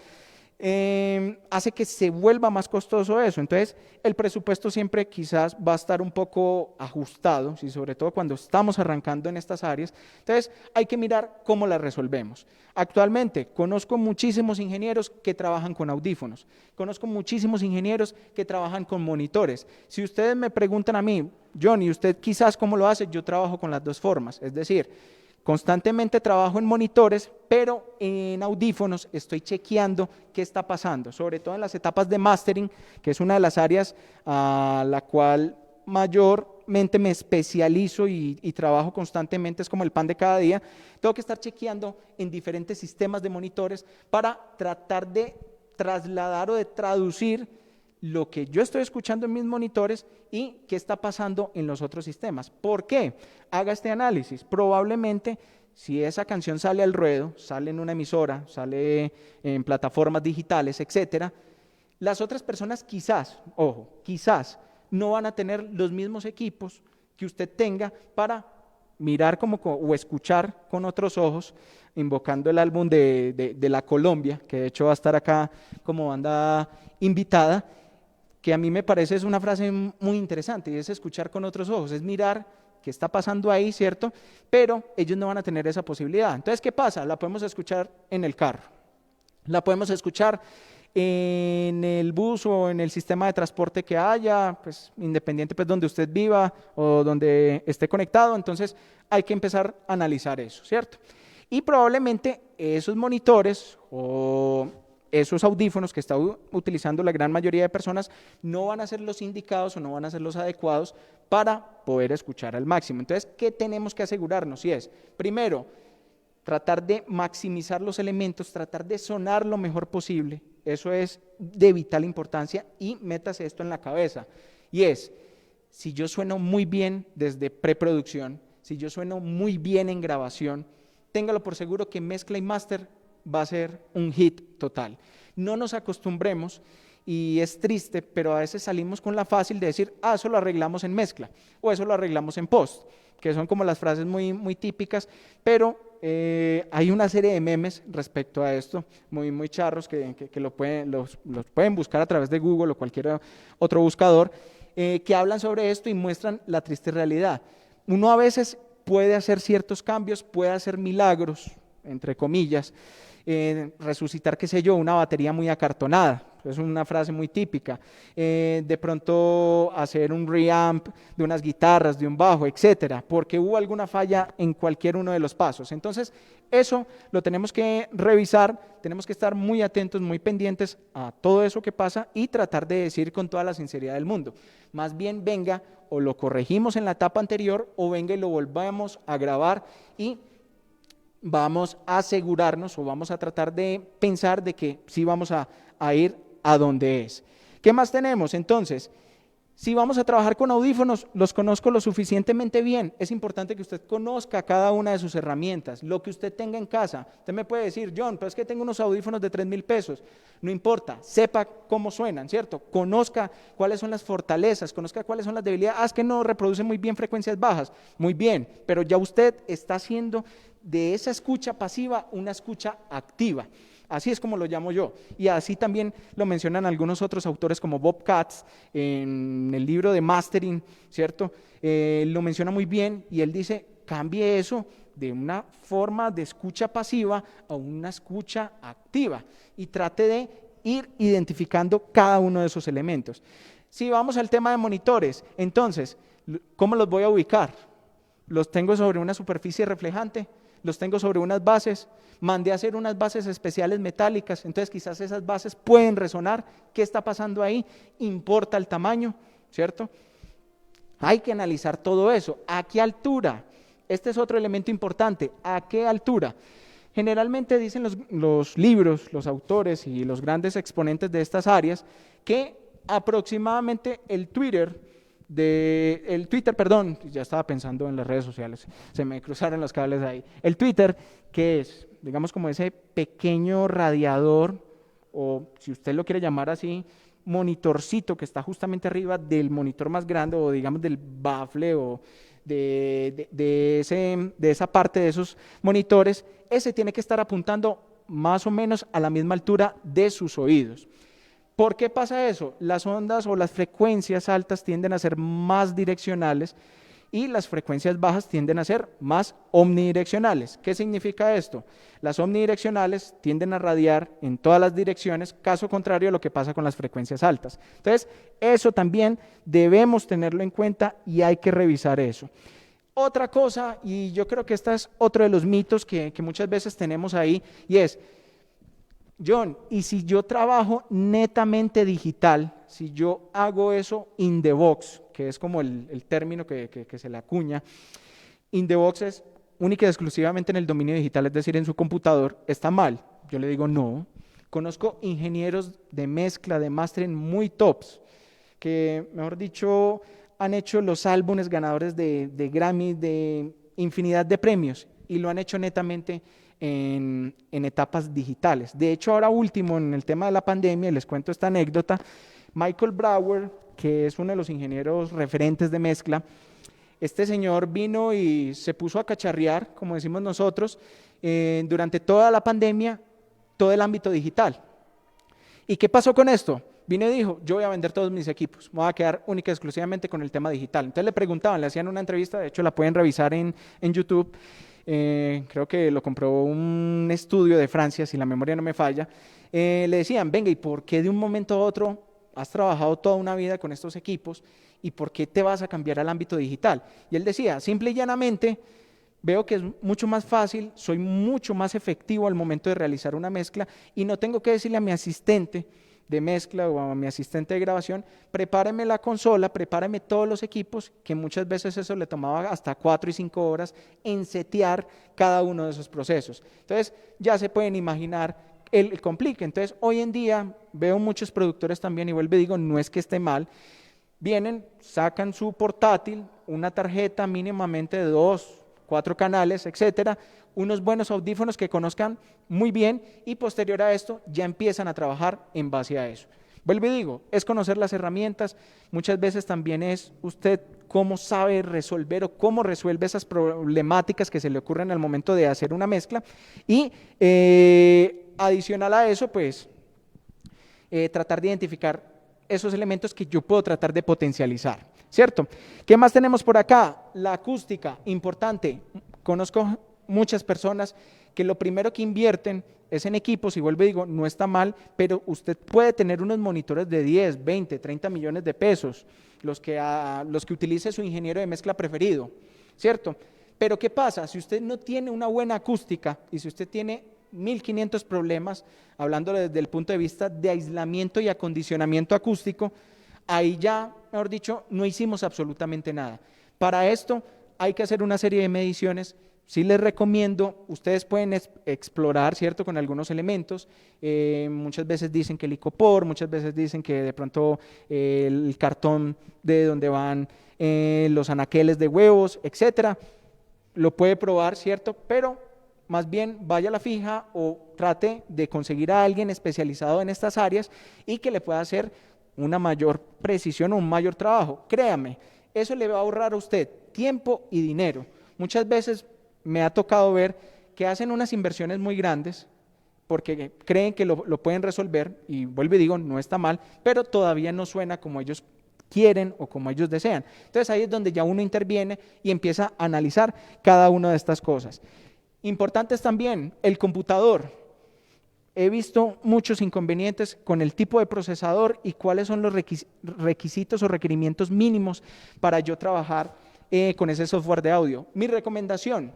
hace que se vuelva más costoso eso. Entonces, el presupuesto siempre quizás va a estar un poco ajustado, y sobre todo cuando estamos arrancando en estas áreas. Entonces, hay que mirar cómo las resolvemos. Actualmente, conozco muchísimos ingenieros que trabajan con audífonos, conozco muchísimos ingenieros que trabajan con monitores. Si ustedes me preguntan a mí, Johnny, ¿usted quizás cómo lo hace? Yo trabajo con las 2 formas, es decir, constantemente trabajo en monitores, pero en audífonos estoy chequeando qué está pasando, sobre todo en las etapas de mastering, que es una de las áreas a la cual mayormente me especializo y trabajo constantemente, es como el pan de cada día. Tengo que estar chequeando en diferentes sistemas de monitores para tratar de trasladar o de traducir lo que yo estoy escuchando en mis monitores y qué está pasando en los otros sistemas. ¿Por qué? Haga este análisis. Probablemente, si esa canción sale al ruedo, sale en una emisora, sale en plataformas digitales, etcétera, las otras personas quizás, ojo, quizás no van a tener los mismos equipos que usted tenga para mirar o escuchar con otros ojos, invocando el álbum de la Colombia, que de hecho va a estar acá como banda invitada. que a mí me parece es una frase muy interesante, y es escuchar con otros ojos, es mirar qué está pasando ahí, ¿cierto? Pero ellos no van a tener esa posibilidad. Entonces, ¿qué pasa? La podemos escuchar en el carro, la podemos escuchar en el bus o en el sistema de transporte que haya, pues independiente pues donde usted viva o donde esté conectado. Entonces hay que empezar a analizar eso, ¿cierto? Y probablemente esos monitores o esos audífonos que está utilizando la gran mayoría de personas no van a ser los indicados o no van a ser los adecuados para poder escuchar al máximo. Entonces, ¿qué tenemos que asegurarnos? Y es, primero, tratar de maximizar los elementos, tratar de sonar lo mejor posible. Eso es de vital importancia, y métase esto en la cabeza. Y es, si yo sueno muy bien desde preproducción, si yo sueno muy bien en grabación, téngalo por seguro que mezcla y máster va a ser un hit total. No nos acostumbremos, y es triste, pero a veces salimos con la fácil de decir, eso lo arreglamos en mezcla, o eso lo arreglamos en post, que son como las frases muy, muy típicas, pero hay una serie de memes respecto a esto, muy, muy charros, que los pueden buscar a través de Google o cualquier otro buscador, que hablan sobre esto y muestran la triste realidad. Uno a veces puede hacer ciertos cambios, puede hacer milagros, entre comillas, resucitar, qué sé yo, una batería muy acartonada, es una frase muy típica, de pronto hacer un reamp de unas guitarras, de un bajo, etcétera, porque hubo alguna falla en cualquier uno de los pasos. Entonces, eso lo tenemos que revisar, tenemos que estar muy atentos, muy pendientes a todo eso que pasa y tratar de decir con toda la sinceridad del mundo. Más bien venga, o lo corregimos en la etapa anterior, o venga y lo volvamos a grabar y vamos a asegurarnos, o vamos a tratar de pensar de que sí vamos a ir a donde es. ¿Qué más tenemos? Entonces, si vamos a trabajar con audífonos, los conozco lo suficientemente bien. Es importante que usted conozca cada una de sus herramientas, lo que usted tenga en casa. Usted me puede decir, John, pero es que tengo unos audífonos de 3,000 pesos. No importa, sepa cómo suenan, ¿cierto? Conozca cuáles son las fortalezas, conozca cuáles son las debilidades. Es que no reproduce muy bien frecuencias bajas. Muy bien, pero ya usted está haciendo de esa escucha pasiva una escucha activa. Así es como lo llamo yo, y así también lo mencionan algunos otros autores como Bob Katz en el libro de Mastering, ¿cierto? Lo menciona muy bien, y él dice, cambie eso de una forma de escucha pasiva a una escucha activa y trate de ir identificando cada uno de esos elementos. Si vamos al tema de monitores, entonces, ¿cómo los voy a ubicar? ¿Los tengo sobre una superficie reflejante? ¿Los tengo sobre unas bases? Mandé a hacer unas bases especiales metálicas, entonces quizás esas bases pueden resonar. ¿Qué está pasando ahí? ¿Importa el tamaño? ¿Cierto? Hay que analizar todo eso. ¿A qué altura? Este es otro elemento importante. ¿A qué altura? Generalmente dicen los libros, los autores y los grandes exponentes de estas áreas que aproximadamente el Twitter, ya estaba pensando en las redes sociales, se me cruzaron los cables ahí. El Twitter, que es, digamos, como ese pequeño radiador, o si usted lo quiere llamar así, monitorcito que está justamente arriba del monitor más grande, o digamos del bafle, o de esa parte de esos monitores, ese tiene que estar apuntando más o menos a la misma altura de sus oídos. ¿Por qué pasa eso? Las ondas o las frecuencias altas tienden a ser más direccionales y las frecuencias bajas tienden a ser más omnidireccionales. ¿Qué significa esto? Las omnidireccionales tienden a radiar en todas las direcciones, caso contrario a lo que pasa con las frecuencias altas. Entonces, eso también debemos tenerlo en cuenta y hay que revisar eso. Otra cosa, y yo creo que este es otro de los mitos que muchas veces tenemos ahí, y es, John, ¿y si yo trabajo netamente digital, si yo hago eso in the box, que es como el término que se le acuña, in the box es única y exclusivamente en el dominio digital, es decir, en su computador, está mal? Yo le digo no. Conozco ingenieros de mezcla, de mastering muy tops, que, mejor dicho, han hecho los álbumes ganadores de Grammy, de infinidad de premios, y lo han hecho netamente en etapas digitales. De hecho, ahora último, en el tema de la pandemia, les cuento esta anécdota, Michael Brauer, que es uno de los ingenieros referentes de mezcla, este señor vino y se puso a cacharrear, como decimos nosotros, durante toda la pandemia, todo el ámbito digital. ¿Y qué pasó con esto? vino y dijo, yo voy a vender todos mis equipos, me voy a quedar única y exclusivamente con el tema digital. Entonces le preguntaban, le hacían una entrevista, de hecho la pueden revisar en YouTube, creo que lo compró un estudio de Francia, si la memoria no me falla. Le decían, venga, ¿y por qué de un momento a otro has trabajado toda una vida con estos equipos y por qué te vas a cambiar al ámbito digital? Y él decía, simple y llanamente, veo que es mucho más fácil, soy mucho más efectivo al momento de realizar una mezcla y no tengo que decirle a mi asistente de mezcla o a mi asistente de grabación, prepáreme la consola, prepáreme todos los equipos, que muchas veces eso le tomaba hasta 4 y 5 horas en setear cada uno de esos procesos. Entonces ya se pueden imaginar el complique. Entonces hoy en día veo muchos productores también, y vuelvo y digo, no es que esté mal, vienen, sacan su portátil, una tarjeta mínimamente de 2, 4 canales, etcétera, unos buenos audífonos que conozcan muy bien y posterior a esto ya empiezan a trabajar en base a eso. Vuelvo y digo, es conocer las herramientas, muchas veces también es usted cómo sabe resolver o cómo resuelve esas problemáticas que se le ocurren al momento de hacer una mezcla y adicional a eso, pues tratar de identificar esos elementos que yo puedo tratar de potencializar, ¿cierto? ¿Qué más tenemos por acá? La acústica, importante. Conozco muchas personas que lo primero que invierten es en equipos, y vuelvo y digo, no está mal, pero usted puede tener unos monitores de 10, 20, 30 millones de pesos, los que utilice su ingeniero de mezcla preferido, ¿cierto? Pero ¿qué pasa? Si usted no tiene una buena acústica y si usted tiene 1500 problemas, hablando desde el punto de vista de aislamiento y acondicionamiento acústico, ahí ya, mejor dicho, no hicimos absolutamente nada. Para esto hay que hacer una serie de mediciones. Sí les recomiendo, ustedes pueden explorar, ¿cierto?, con algunos elementos. Muchas veces dicen que el icopor, muchas veces dicen que de pronto el cartón de donde van los anaqueles de huevos, etcétera. Lo puede probar, ¿cierto?, pero más bien vaya a la fija o trate de conseguir a alguien especializado en estas áreas y que le pueda hacer una mayor precisión o un mayor trabajo. Créame, eso le va a ahorrar a usted tiempo y dinero. Muchas veces me ha tocado ver que hacen unas inversiones muy grandes porque creen que lo pueden resolver, y vuelvo y digo, no está mal, pero todavía no suena como ellos quieren o como ellos desean. Entonces ahí es donde ya uno interviene y empieza a analizar cada una de estas cosas. Importantes también, el computador. He visto muchos inconvenientes con el tipo de procesador y cuáles son los requisitos o requerimientos mínimos para yo trabajar con ese software de audio. Mi recomendación,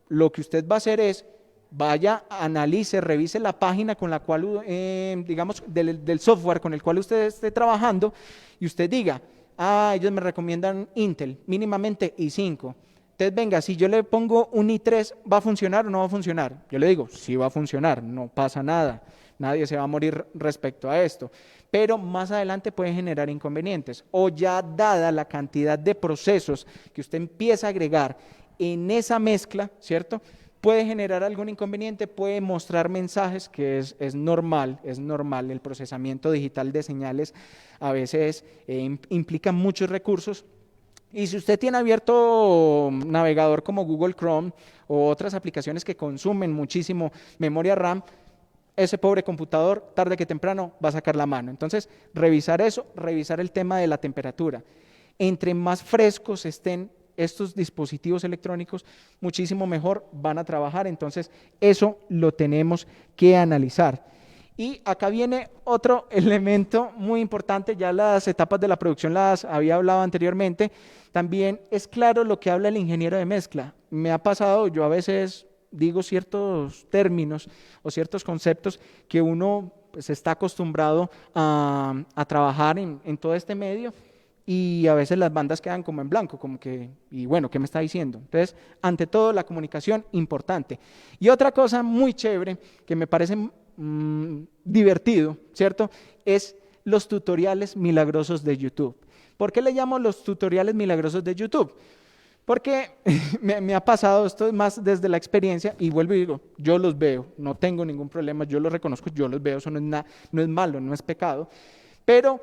lo que usted va a hacer es, vaya, analice, revise la página con la cual, digamos, del software con el cual usted esté trabajando y usted diga, ellos me recomiendan Intel, mínimamente i5. Entonces, venga, si yo le pongo un i3, ¿va a funcionar o no va a funcionar? Yo le digo, sí va a funcionar, no pasa nada, nadie se va a morir respecto a esto, pero más adelante puede generar inconvenientes, o ya dada la cantidad de procesos que usted empieza a agregar en esa mezcla, ¿cierto?, puede generar algún inconveniente, puede mostrar mensajes, que es normal, el procesamiento digital de señales a veces implica muchos recursos. Y si usted tiene abierto un navegador como Google Chrome o otras aplicaciones que consumen muchísimo memoria RAM, ese pobre computador, tarde que temprano, va a sacar la mano. Entonces, revisar eso, revisar el tema de la temperatura. Entre más frescos estén estos dispositivos electrónicos, muchísimo mejor van a trabajar. Entonces, eso lo tenemos que analizar. Y acá viene otro elemento muy importante, ya las etapas de la producción las había hablado anteriormente, también es claro lo que habla el ingeniero de mezcla. Me ha pasado, yo a veces digo ciertos términos o ciertos conceptos que uno pues, está acostumbrado a trabajar en todo este medio, y a veces las bandas quedan como en blanco, como que, y bueno, ¿qué me está diciendo? Entonces, ante todo, la comunicación, importante. Y otra cosa muy chévere, que me parece divertido, ¿cierto?, es los tutoriales milagrosos de YouTube. ¿Por qué le llamo los tutoriales milagrosos de YouTube? Porque me ha pasado, esto es más desde la experiencia, y vuelvo y digo, yo los veo, no tengo ningún problema, yo los reconozco, yo los veo, eso no es malo, no es pecado, pero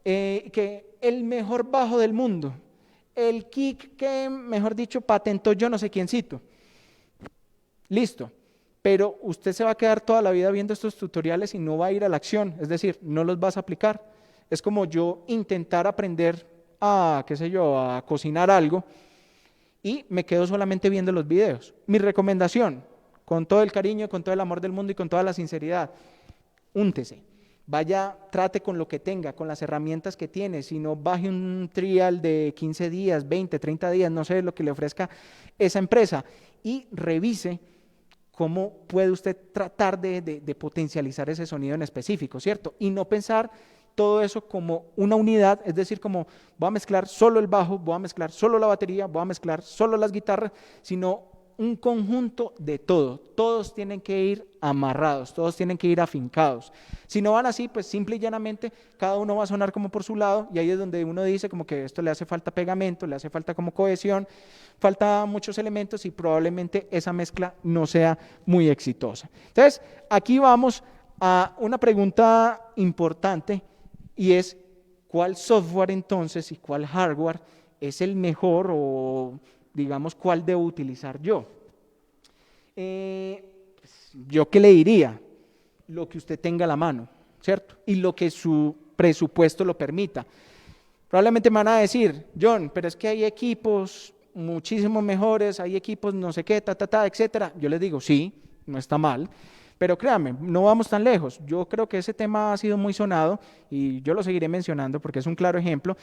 que el mejor bajo del mundo, el kick que, mejor dicho, patentó yo no sé quiéncito, listo, pero usted se va a quedar toda la vida viendo estos tutoriales y no va a ir a la acción, es decir, no los vas a aplicar. es como yo intentar aprender a, qué sé yo, a cocinar algo y me quedo solamente viendo los videos. Mi recomendación, con todo el cariño, con todo el amor del mundo y con toda la sinceridad, úntese. Vaya, trate con lo que tenga, con las herramientas que tiene, si no baje un trial de 15 días, 20, 30 días, no sé lo que le ofrezca esa empresa y revise cómo puede usted tratar de potencializar ese sonido en específico, ¿cierto? Y no pensar todo eso como una unidad, es decir, como voy a mezclar solo el bajo, voy a mezclar solo la batería, voy a mezclar solo las guitarras, sino un conjunto de todo. Todos tienen que ir amarrados, todos tienen que ir afincados. Si no van así, pues simple y llanamente cada uno va a sonar como por su lado y ahí es donde uno dice como que esto le hace falta pegamento, le hace falta como cohesión, falta muchos elementos y probablemente esa mezcla no sea muy exitosa. Entonces, aquí vamos a una pregunta importante y es, ¿cuál software entonces y cuál hardware es el mejor o digamos cuál debo utilizar yo? ¿Yo qué le diría? Lo que usted tenga a la mano, ¿cierto? Y lo que su presupuesto lo permita. Probablemente me van a decir, John, pero es que hay equipos muchísimo mejores, hay equipos no sé qué, etcétera. Yo les digo, sí, no está mal. Pero créanme, no vamos tan lejos. Yo creo que ese tema ha sido muy sonado y yo lo seguiré mencionando porque es un claro ejemplo.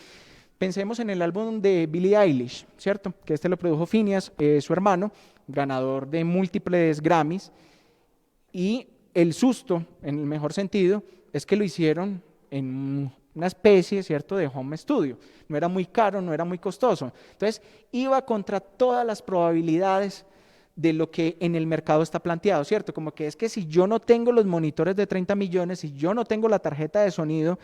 Pensemos en el álbum de Billie Eilish, ¿cierto? Que este lo produjo Phineas, su hermano, ganador de múltiples Grammys. Y el susto, en el mejor sentido, es que lo hicieron en una especie, ¿cierto?, de home studio. No era muy caro, no era muy costoso. Entonces, iba contra todas las probabilidades de lo que en el mercado está planteado, ¿cierto? Como que es que si yo no tengo los monitores de 30 millones, si yo no tengo la tarjeta de sonido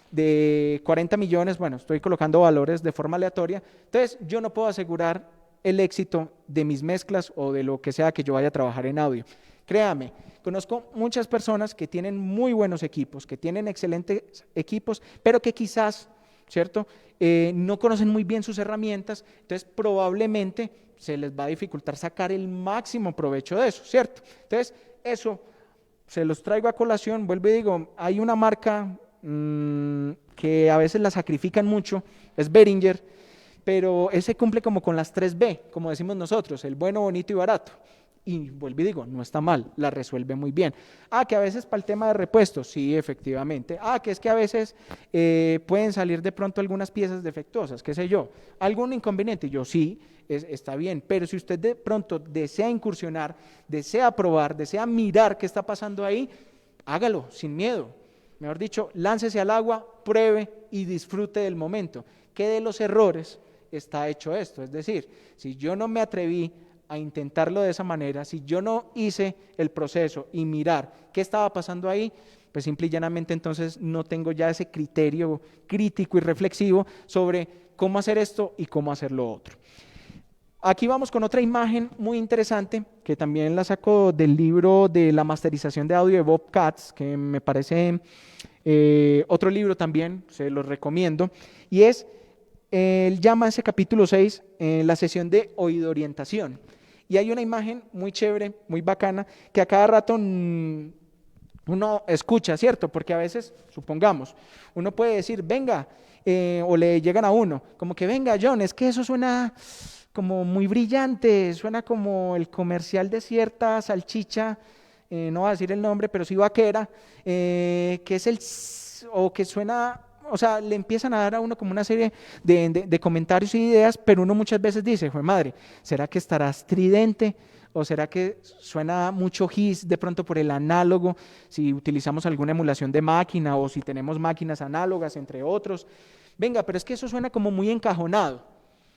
de 40 millones, bueno, estoy colocando valores de forma aleatoria, entonces yo no puedo asegurar el éxito de mis mezclas o de lo que sea que yo vaya a trabajar en audio. Créame, conozco muchas personas que tienen muy buenos equipos, que tienen excelentes equipos, pero que quizás, ¿cierto?, no conocen muy bien sus herramientas, entonces probablemente se les va a dificultar sacar el máximo provecho de eso, ¿cierto? Entonces, eso se los traigo a colación, vuelvo y digo, hay una marca que a veces la sacrifican mucho, es Behringer, pero ese cumple como con las 3B, como decimos nosotros, el bueno, bonito y barato. Y vuelvo y digo, no está mal, la resuelve muy bien. Que a veces para el tema de repuestos, sí, efectivamente. Que es que a veces pueden salir de pronto algunas piezas defectuosas, qué sé yo. ¿Algún inconveniente? Yo sí, está bien. Pero si usted de pronto desea incursionar, desea probar, desea mirar qué está pasando ahí, hágalo sin miedo. Mejor dicho, láncese al agua, pruebe y disfrute del momento. Que de los errores está hecho esto. Es decir, si yo no me atreví a intentarlo de esa manera, si yo no hice el proceso y mirar qué estaba pasando ahí, pues simple y llanamente entonces no tengo ya ese criterio crítico y reflexivo sobre cómo hacer esto y cómo hacer lo otro. Aquí vamos con otra imagen muy interesante que también la saco del libro de la masterización de audio de Bob Katz, que me parece otro libro también, se los recomiendo, y es, él llama ese capítulo 6 la sesión de oído orientación. Y hay una imagen muy chévere, muy bacana, que a cada rato uno escucha, ¿cierto? Porque a veces, supongamos, uno puede decir, venga, o le llegan a uno, como que venga, John, es que eso suena como muy brillante, suena como el comercial de cierta salchicha, no voy a decir el nombre, pero sí vaquera, que es o que suena... O sea, le empiezan a dar a uno como una serie de comentarios y ideas, pero uno muchas veces dice, joder madre, ¿será que estará estridente? ¿O será que suena mucho hiss de pronto por el análogo? Si utilizamos alguna emulación de máquina o si tenemos máquinas análogas, entre otros. Venga, pero es que eso suena como muy encajonado,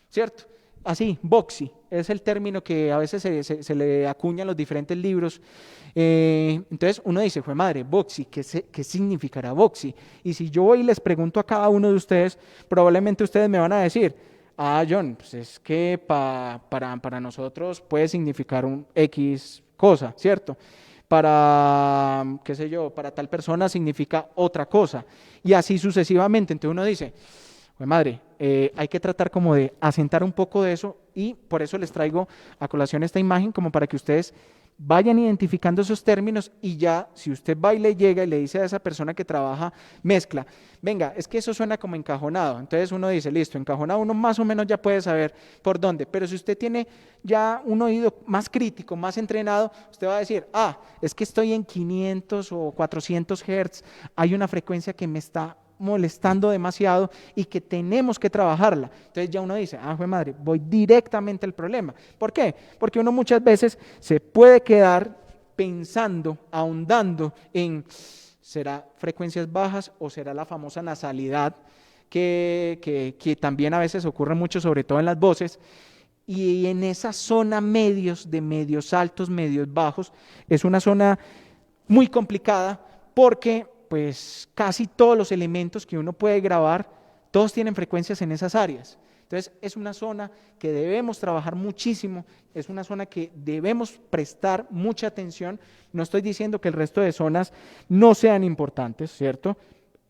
¿cierto? Así, boxy, es el término que a veces se le acuña en los diferentes libros. Entonces uno dice, jue madre, boxy, ¿qué significará boxy? Y si yo voy y les pregunto a cada uno de ustedes, probablemente ustedes me van a decir, John, pues es que para nosotros puede significar un X cosa, ¿cierto? Para, qué sé yo, para tal persona significa otra cosa. Y así sucesivamente. Entonces uno dice, jue madre, hay que tratar como de asentar un poco de eso y por eso les traigo a colación esta imagen como para que ustedes Vayan identificando esos términos y ya, si usted va y le llega y le dice a esa persona que trabaja mezcla, venga, es que eso suena como encajonado. Entonces uno dice, listo, encajonado uno más o menos ya puede saber por dónde. Pero si usted tiene ya un oído más crítico, más entrenado, usted va a decir, es que estoy en 500 o 400 Hz, hay una frecuencia que me está molestando demasiado y que tenemos que trabajarla. Entonces ya uno dice, jue madre, voy directamente al problema. ¿Por qué? Porque uno muchas veces se puede quedar pensando, ahondando en, ¿será frecuencias bajas o será la famosa nasalidad que también a veces ocurre mucho, sobre todo en las voces? Y en esa zona medios, de medios altos, medios bajos, es una zona muy complicada porque pues casi todos los elementos que uno puede grabar, todos tienen frecuencias en esas áreas. Entonces es una zona que debemos trabajar muchísimo, es una zona que debemos prestar mucha atención. No estoy diciendo que el resto de zonas no sean importantes, ¿cierto?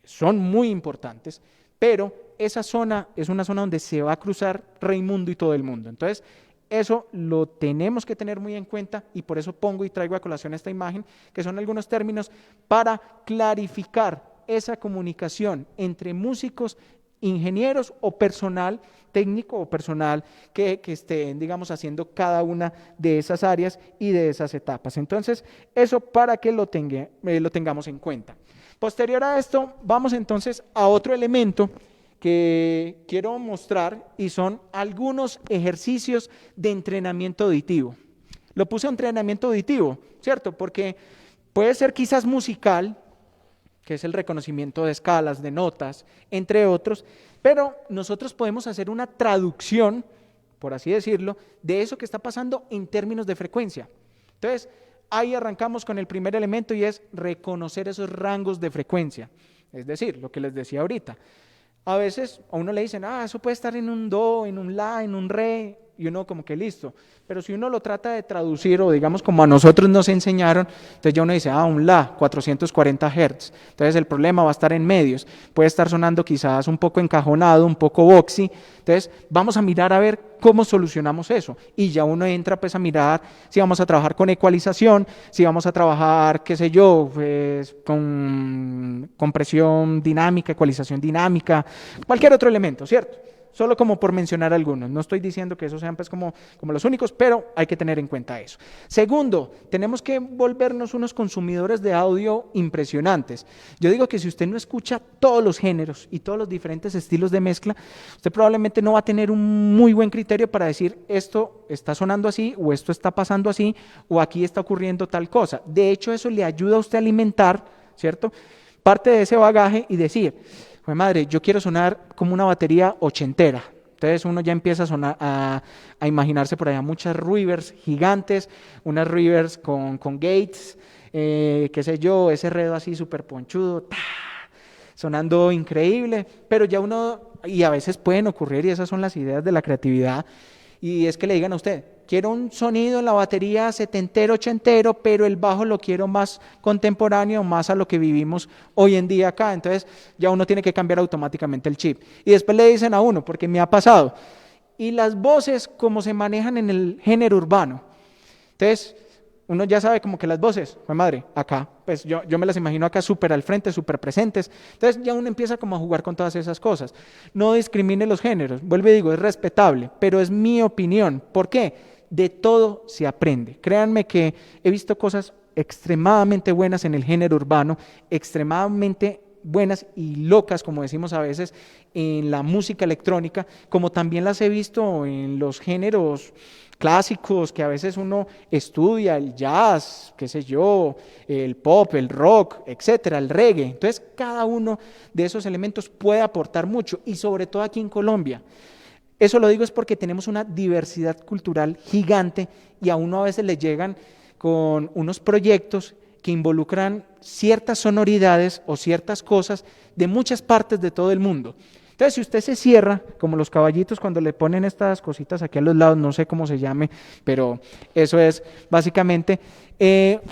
Son muy importantes, pero esa zona es una zona donde se va a cruzar Raimundo y todo el mundo. Entonces, eso lo tenemos que tener muy en cuenta y por eso pongo y traigo a colación esta imagen, que son algunos términos para clarificar esa comunicación entre músicos, ingenieros o personal técnico o personal que estén, digamos, haciendo cada una de esas áreas y de esas etapas. Entonces, eso para que lo tengamos en cuenta. Posterior a esto, vamos entonces a otro elemento que quiero mostrar y son algunos ejercicios de entrenamiento auditivo. Lo puse entrenamiento auditivo, ¿cierto? Porque puede ser quizás musical, que es el reconocimiento de escalas, de notas, entre otros, pero nosotros podemos hacer una traducción, por así decirlo, de eso que está pasando en términos de frecuencia. Entonces, ahí arrancamos con el primer elemento y es reconocer esos rangos de frecuencia. Es decir, lo que les decía ahorita. A veces a uno le dicen, eso puede estar en un do, en un la, en un re, y uno como que listo. Pero si uno lo trata de traducir o digamos como a nosotros nos enseñaron, entonces ya uno dice, un la, 440 Hz. Entonces el problema va a estar en medios. Puede estar sonando quizás un poco encajonado, un poco boxy. Entonces vamos a mirar a ver cómo solucionamos eso. Y ya uno entra pues a mirar si vamos a trabajar con ecualización, si vamos a trabajar, qué sé yo, pues, con compresión dinámica, ecualización dinámica, cualquier otro elemento, ¿cierto? Solo como por mencionar algunos. No estoy diciendo que esos sean pues como los únicos, pero hay que tener en cuenta eso. Segundo, tenemos que volvernos unos consumidores de audio impresionantes. Yo digo que si usted no escucha todos los géneros y todos los diferentes estilos de mezcla, usted probablemente no va a tener un muy buen criterio para decir esto está sonando así o esto está pasando así o aquí está ocurriendo tal cosa. De hecho, eso le ayuda a usted a alimentar, ¿cierto?, parte de ese bagaje y decir, madre, yo quiero sonar como una batería ochentera. Entonces uno ya empieza a sonar, a imaginarse por allá muchas reverbs gigantes, unas reverbs con gates, qué sé yo, ese redo así súper ponchudo, sonando increíble, pero ya uno, y a veces pueden ocurrir, y esas son las ideas de la creatividad, y es que le digan a usted, quiero un sonido en la batería setentero, ochentero, pero el bajo lo quiero más contemporáneo, más a lo que vivimos hoy en día acá. Entonces ya uno tiene que cambiar automáticamente el chip. Y después le dicen a uno, porque me ha pasado, ¿y las voces cómo se manejan en el género urbano? Entonces uno ya sabe como que las voces, madre, acá, pues yo me las imagino acá súper al frente, súper presentes. Entonces ya uno empieza como a jugar con todas esas cosas. No discrimine los géneros, vuelvo y digo, es respetable, pero es mi opinión. ¿Por qué? De todo se aprende. Créanme que he visto cosas extremadamente buenas en el género urbano, extremadamente buenas y locas, como decimos a veces, en la música electrónica, como también las he visto en los géneros clásicos que a veces uno estudia, el jazz, qué sé yo, el pop, el rock, etcétera, el reggae. Entonces, cada uno de esos elementos puede aportar mucho y sobre todo aquí en Colombia. Eso lo digo es porque tenemos una diversidad cultural gigante y a uno a veces le llegan con unos proyectos que involucran ciertas sonoridades o ciertas cosas de muchas partes de todo el mundo. Entonces, si usted se cierra, como los caballitos cuando le ponen estas cositas aquí a los lados, no sé cómo se llame, pero eso es básicamente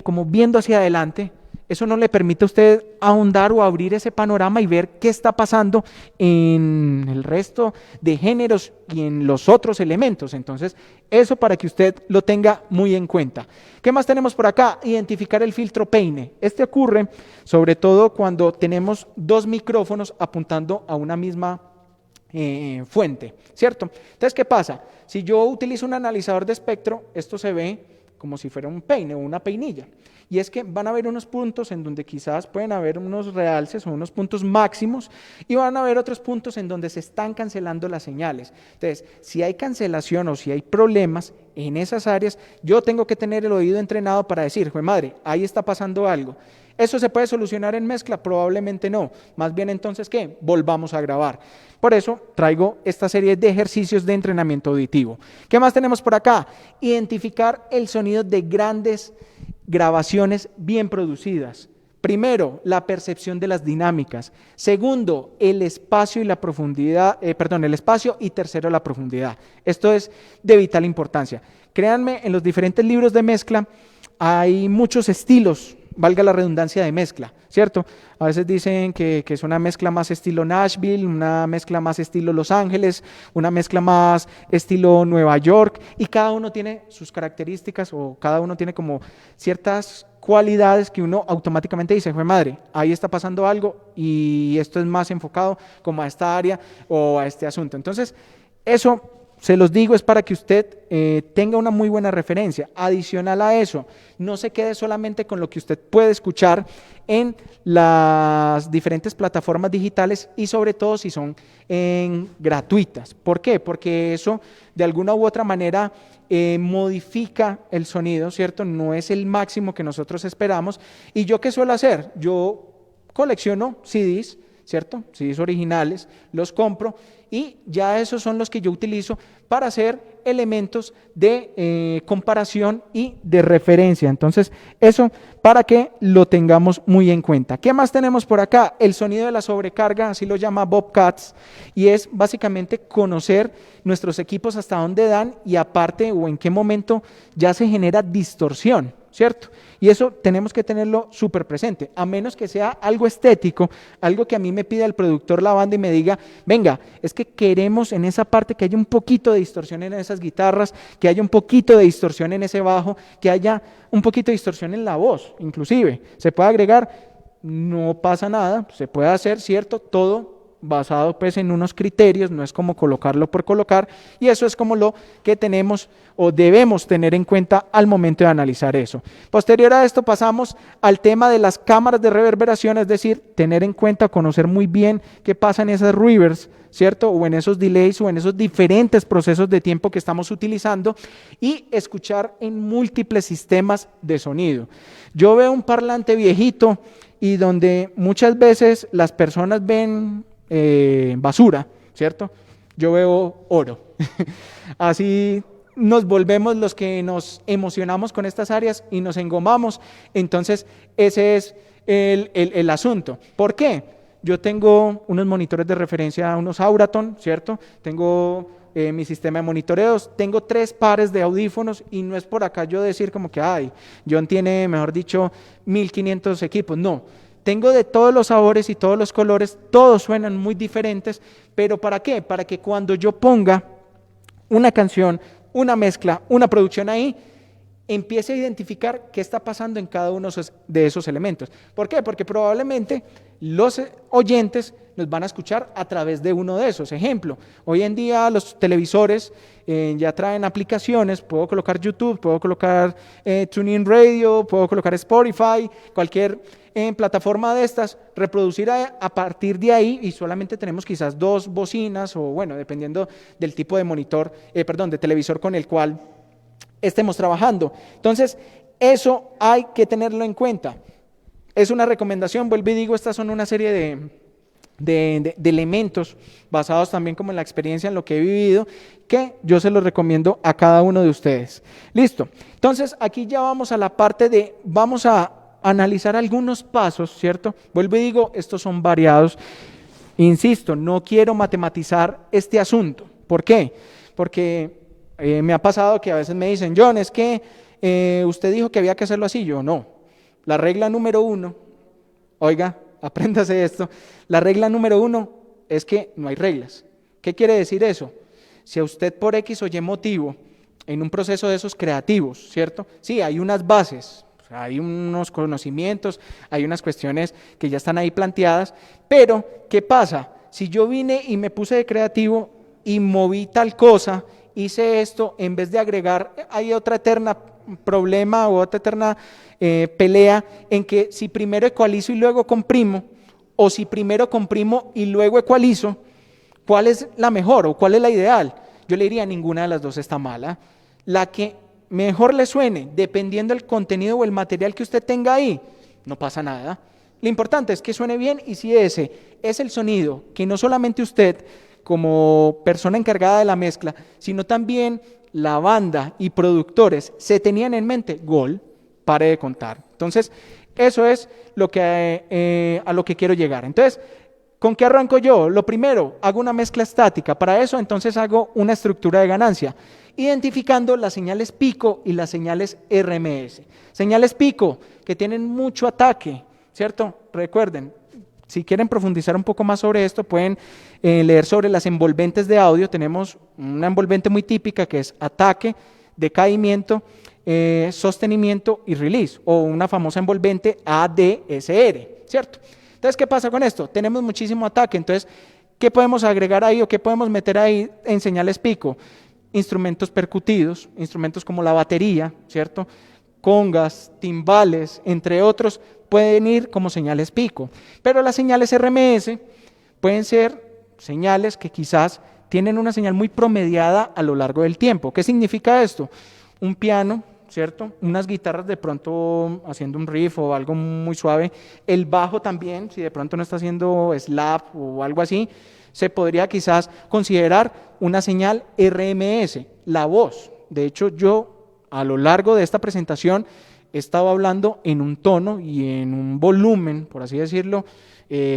como viendo hacia adelante, eso no le permite a usted ahondar o abrir ese panorama y ver qué está pasando en el resto de géneros y en los otros elementos. Entonces, eso para que usted lo tenga muy en cuenta. ¿Qué más tenemos por acá? Identificar el filtro peine. Este ocurre sobre todo cuando tenemos dos micrófonos apuntando a una misma fuente, ¿cierto? Entonces, ¿qué pasa? Si yo utilizo un analizador de espectro, esto se ve como si fuera un peine o una peinilla. Y es que van a haber unos puntos en donde quizás pueden haber unos realces o unos puntos máximos y van a haber otros puntos en donde se están cancelando las señales. Entonces, si hay cancelación o si hay problemas en esas áreas, yo tengo que tener el oído entrenado para decir, ¡jue madre, ahí está pasando algo! ¿Eso se puede solucionar en mezcla? Probablemente no. Más bien entonces, ¿qué? Volvamos a grabar. Por eso traigo esta serie de ejercicios de entrenamiento auditivo. ¿Qué más tenemos por acá? Identificar el sonido de grandes grabaciones bien producidas. Primero, la percepción de las dinámicas. Segundo, el espacio y la profundidad, el espacio, y tercero, la profundidad. Esto es de vital importancia. Créanme, en los diferentes libros de mezcla hay muchos estilos, valga la redundancia, de mezcla, ¿cierto? A veces dicen que es una mezcla más estilo Nashville, una mezcla más estilo Los Ángeles, una mezcla más estilo Nueva York, y cada uno tiene sus características o cada uno tiene como ciertas cualidades que uno automáticamente dice, ¡jue madre! Ahí está pasando algo y esto es más enfocado como a esta área o a este asunto. Entonces, eso se los digo es para que usted tenga una muy buena referencia. Adicional a eso, no se quede solamente con lo que usted puede escuchar en las diferentes plataformas digitales y sobre todo si son gratuitas. ¿Por qué? Porque eso de alguna u otra manera modifica el sonido, ¿cierto? No es el máximo que nosotros esperamos. ¿Y yo qué suelo hacer? Yo colecciono CDs, ¿cierto? CDs originales, los compro y ya esos son los que yo utilizo para hacer elementos de comparación y de referencia. Entonces, eso para que lo tengamos muy en cuenta. ¿Qué más tenemos por acá? El sonido de la sobrecarga, así lo llama Bob Katz, y es básicamente conocer nuestros equipos hasta dónde dan y aparte o en qué momento ya se genera distorsión, ¿cierto? Y eso tenemos que tenerlo súper presente, a menos que sea algo estético, algo que a mí me pida el productor, la banda y me diga, venga, es que queremos en esa parte que haya un poquito de distorsión en esas guitarras, que haya un poquito de distorsión en ese bajo, que haya un poquito de distorsión en la voz, inclusive, se puede agregar, no pasa nada, se puede hacer, ¿cierto? Todo basado pues en unos criterios, no es como colocarlo por colocar, y eso es como lo que tenemos o debemos tener en cuenta al momento de analizar eso. Posterior a esto pasamos al tema de las cámaras de reverberación, es decir, tener en cuenta, conocer muy bien qué pasa en esas reverbs, ¿cierto? O en esos delays o en esos diferentes procesos de tiempo que estamos utilizando y escuchar en múltiples sistemas de sonido. Yo veo un parlante viejito y donde muchas veces las personas ven basura, ¿cierto? Yo veo oro. Así nos volvemos los que nos emocionamos con estas áreas y nos engomamos. Entonces, ese es el asunto. ¿Por qué? Yo tengo unos monitores de referencia, unos Auraton, ¿cierto? Tengo mi sistema de monitoreos, tengo 3 pares de audífonos y no es por acá yo decir como que, ay, John tiene, mejor dicho, 1500 equipos. No. Tengo de todos los sabores y todos los colores, todos suenan muy diferentes, pero ¿para qué? Para que cuando yo ponga una canción, una mezcla, una producción ahí, empiece a identificar qué está pasando en cada uno de esos elementos. ¿Por qué? Porque probablemente los oyentes nos van a escuchar a través de uno de esos. Ejemplo, hoy en día los televisores ya traen aplicaciones, puedo colocar YouTube, puedo colocar TuneIn Radio, puedo colocar Spotify, cualquier plataforma de estas, reproducir a partir de ahí y solamente tenemos quizás 2 bocinas o bueno, dependiendo del tipo de monitor, de televisor con el cual estemos trabajando. Entonces, eso hay que tenerlo en cuenta. Es una recomendación, vuelvo y digo, estas son una serie de elementos basados también como en la experiencia, en lo que he vivido, que yo se los recomiendo a cada uno de ustedes. Listo. Entonces, aquí ya vamos a la parte vamos a analizar algunos pasos, ¿cierto? Vuelvo y digo, estos son variados. Insisto, no quiero matematizar este asunto. ¿Por qué? Porque me ha pasado que a veces me dicen, John, es que usted dijo que había que hacerlo así. Yo no. La regla número 1, oiga, apréndase esto, la regla número 1 es que no hay reglas. ¿Qué quiere decir eso? Si a usted por X o Y motivo, en un proceso de esos creativos, ¿cierto? Sí, hay unas bases, hay unos conocimientos, hay unas cuestiones que ya están ahí planteadas, pero ¿qué pasa? Si yo vine y me puse de creativo y moví tal cosa, hice esto, en vez de agregar, hay otra eterna problema o otra eterna pelea en que si primero ecualizo y luego comprimo, o si primero comprimo y luego ecualizo, ¿cuál es la mejor o cuál es la ideal? Yo le diría, ninguna de las dos está mala. La que mejor le suene, dependiendo del contenido o el material que usted tenga ahí, no pasa nada. Lo importante es que suene bien, y si ese es el sonido que no solamente usted como persona encargada de la mezcla, sino también la banda y productores se tenían en mente, gol, pare de contar. Entonces, eso es lo que, a lo que quiero llegar. Entonces, ¿con qué arranco yo? Lo primero, hago una mezcla estática. Para eso, entonces, hago una estructura de ganancia, identificando las señales pico y las señales RMS. Señales pico, que tienen mucho ataque, ¿cierto? Recuerden, si quieren profundizar un poco más sobre esto, pueden leer sobre las envolventes de audio. Tenemos una envolvente muy típica que es ataque, decaimiento, sostenimiento y release, o una famosa envolvente ADSR, ¿cierto? Entonces, ¿qué pasa con esto? Tenemos muchísimo ataque. Entonces, ¿qué podemos agregar ahí o qué podemos meter ahí en señales pico? Instrumentos percutidos, instrumentos como la batería, ¿cierto? Congas, timbales, entre otros, pueden ir como señales pico. Pero las señales RMS pueden ser señales que quizás tienen una señal muy promediada a lo largo del tiempo. ¿Qué significa esto? Un piano, ¿cierto? Unas guitarras de pronto haciendo un riff o algo muy suave. El bajo también, si de pronto no está haciendo slap o algo así, se podría quizás considerar una señal RMS. La voz, de hecho, yo a lo largo de esta presentación he estado hablando en un tono y en un volumen, por así decirlo,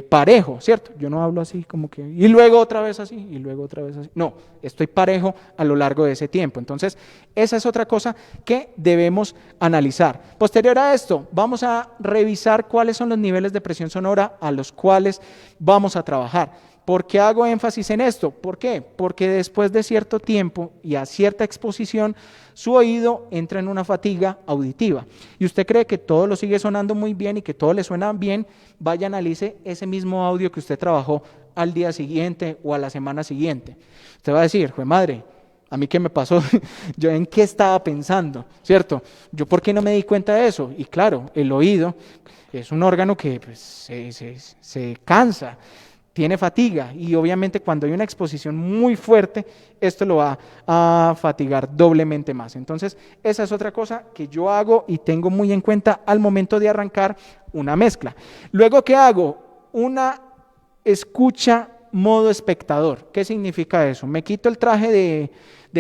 parejo, ¿cierto? Yo no hablo así como que, y luego otra vez así, y luego otra vez así. No, estoy parejo a lo largo de ese tiempo. Entonces, esa es otra cosa que debemos analizar. Posterior a esto, vamos a revisar cuáles son los niveles de presión sonora a los cuales vamos a trabajar. ¿Por qué hago énfasis en esto? ¿Por qué? Porque después de cierto tiempo y a cierta exposición, su oído entra en una fatiga auditiva. Y usted cree que todo lo sigue sonando muy bien y que todo le suena bien, vaya, analice ese mismo audio que usted trabajó al día siguiente o a la semana siguiente. Usted va a decir, jue madre, ¿a mí qué me pasó? ¿Yo en qué estaba pensando? ¿Cierto? ¿Yo por qué no me di cuenta de eso? Y claro, el oído es un órgano que pues, se cansa, tiene fatiga, y obviamente cuando hay una exposición muy fuerte, esto lo va a fatigar doblemente más. Entonces, esa es otra cosa que yo hago y tengo muy en cuenta al momento de arrancar una mezcla. Luego, ¿qué hago? Una escucha modo espectador. ¿Qué significa eso? Me quito el traje de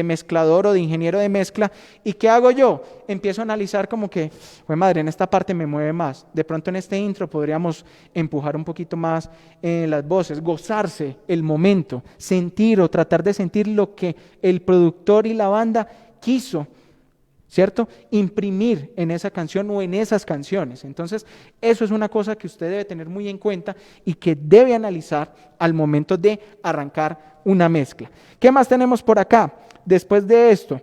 mezclador o de ingeniero de mezcla, ¿y qué hago yo? Empiezo a analizar como que, pues madre, en esta parte me mueve más, de pronto en este intro podríamos empujar un poquito más las voces, gozarse el momento, sentir o tratar de sentir lo que el productor y la banda quiso, ¿cierto? Imprimir en esa canción o en esas canciones. Entonces, eso es una cosa que usted debe tener muy en cuenta y que debe analizar al momento de arrancar una mezcla. ¿Qué más tenemos por acá? Después de esto,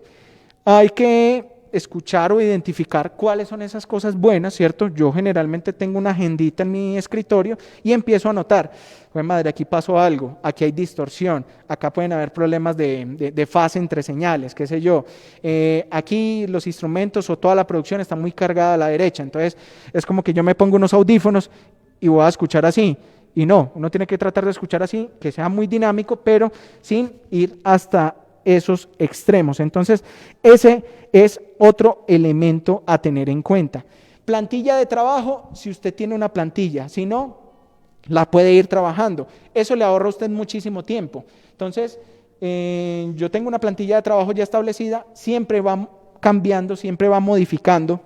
hay que escuchar o identificar cuáles son esas cosas buenas, ¿cierto? Yo generalmente tengo una agendita en mi escritorio y empiezo a anotar, pues madre, aquí pasó algo, aquí hay distorsión, acá pueden haber problemas de fase entre señales, qué sé yo. Aquí los instrumentos o toda la producción está muy cargada a la derecha, entonces es como que yo me pongo unos audífonos y voy a escuchar así. Y no, uno tiene que tratar de escuchar así, que sea muy dinámico, pero sin ir hasta esos extremos. Entonces, ese es otro elemento a tener en cuenta. Plantilla de trabajo, si usted tiene una plantilla, si no, la puede ir trabajando. Eso le ahorra a usted muchísimo tiempo. Entonces, yo tengo una plantilla de trabajo ya establecida, siempre va cambiando, siempre va modificando.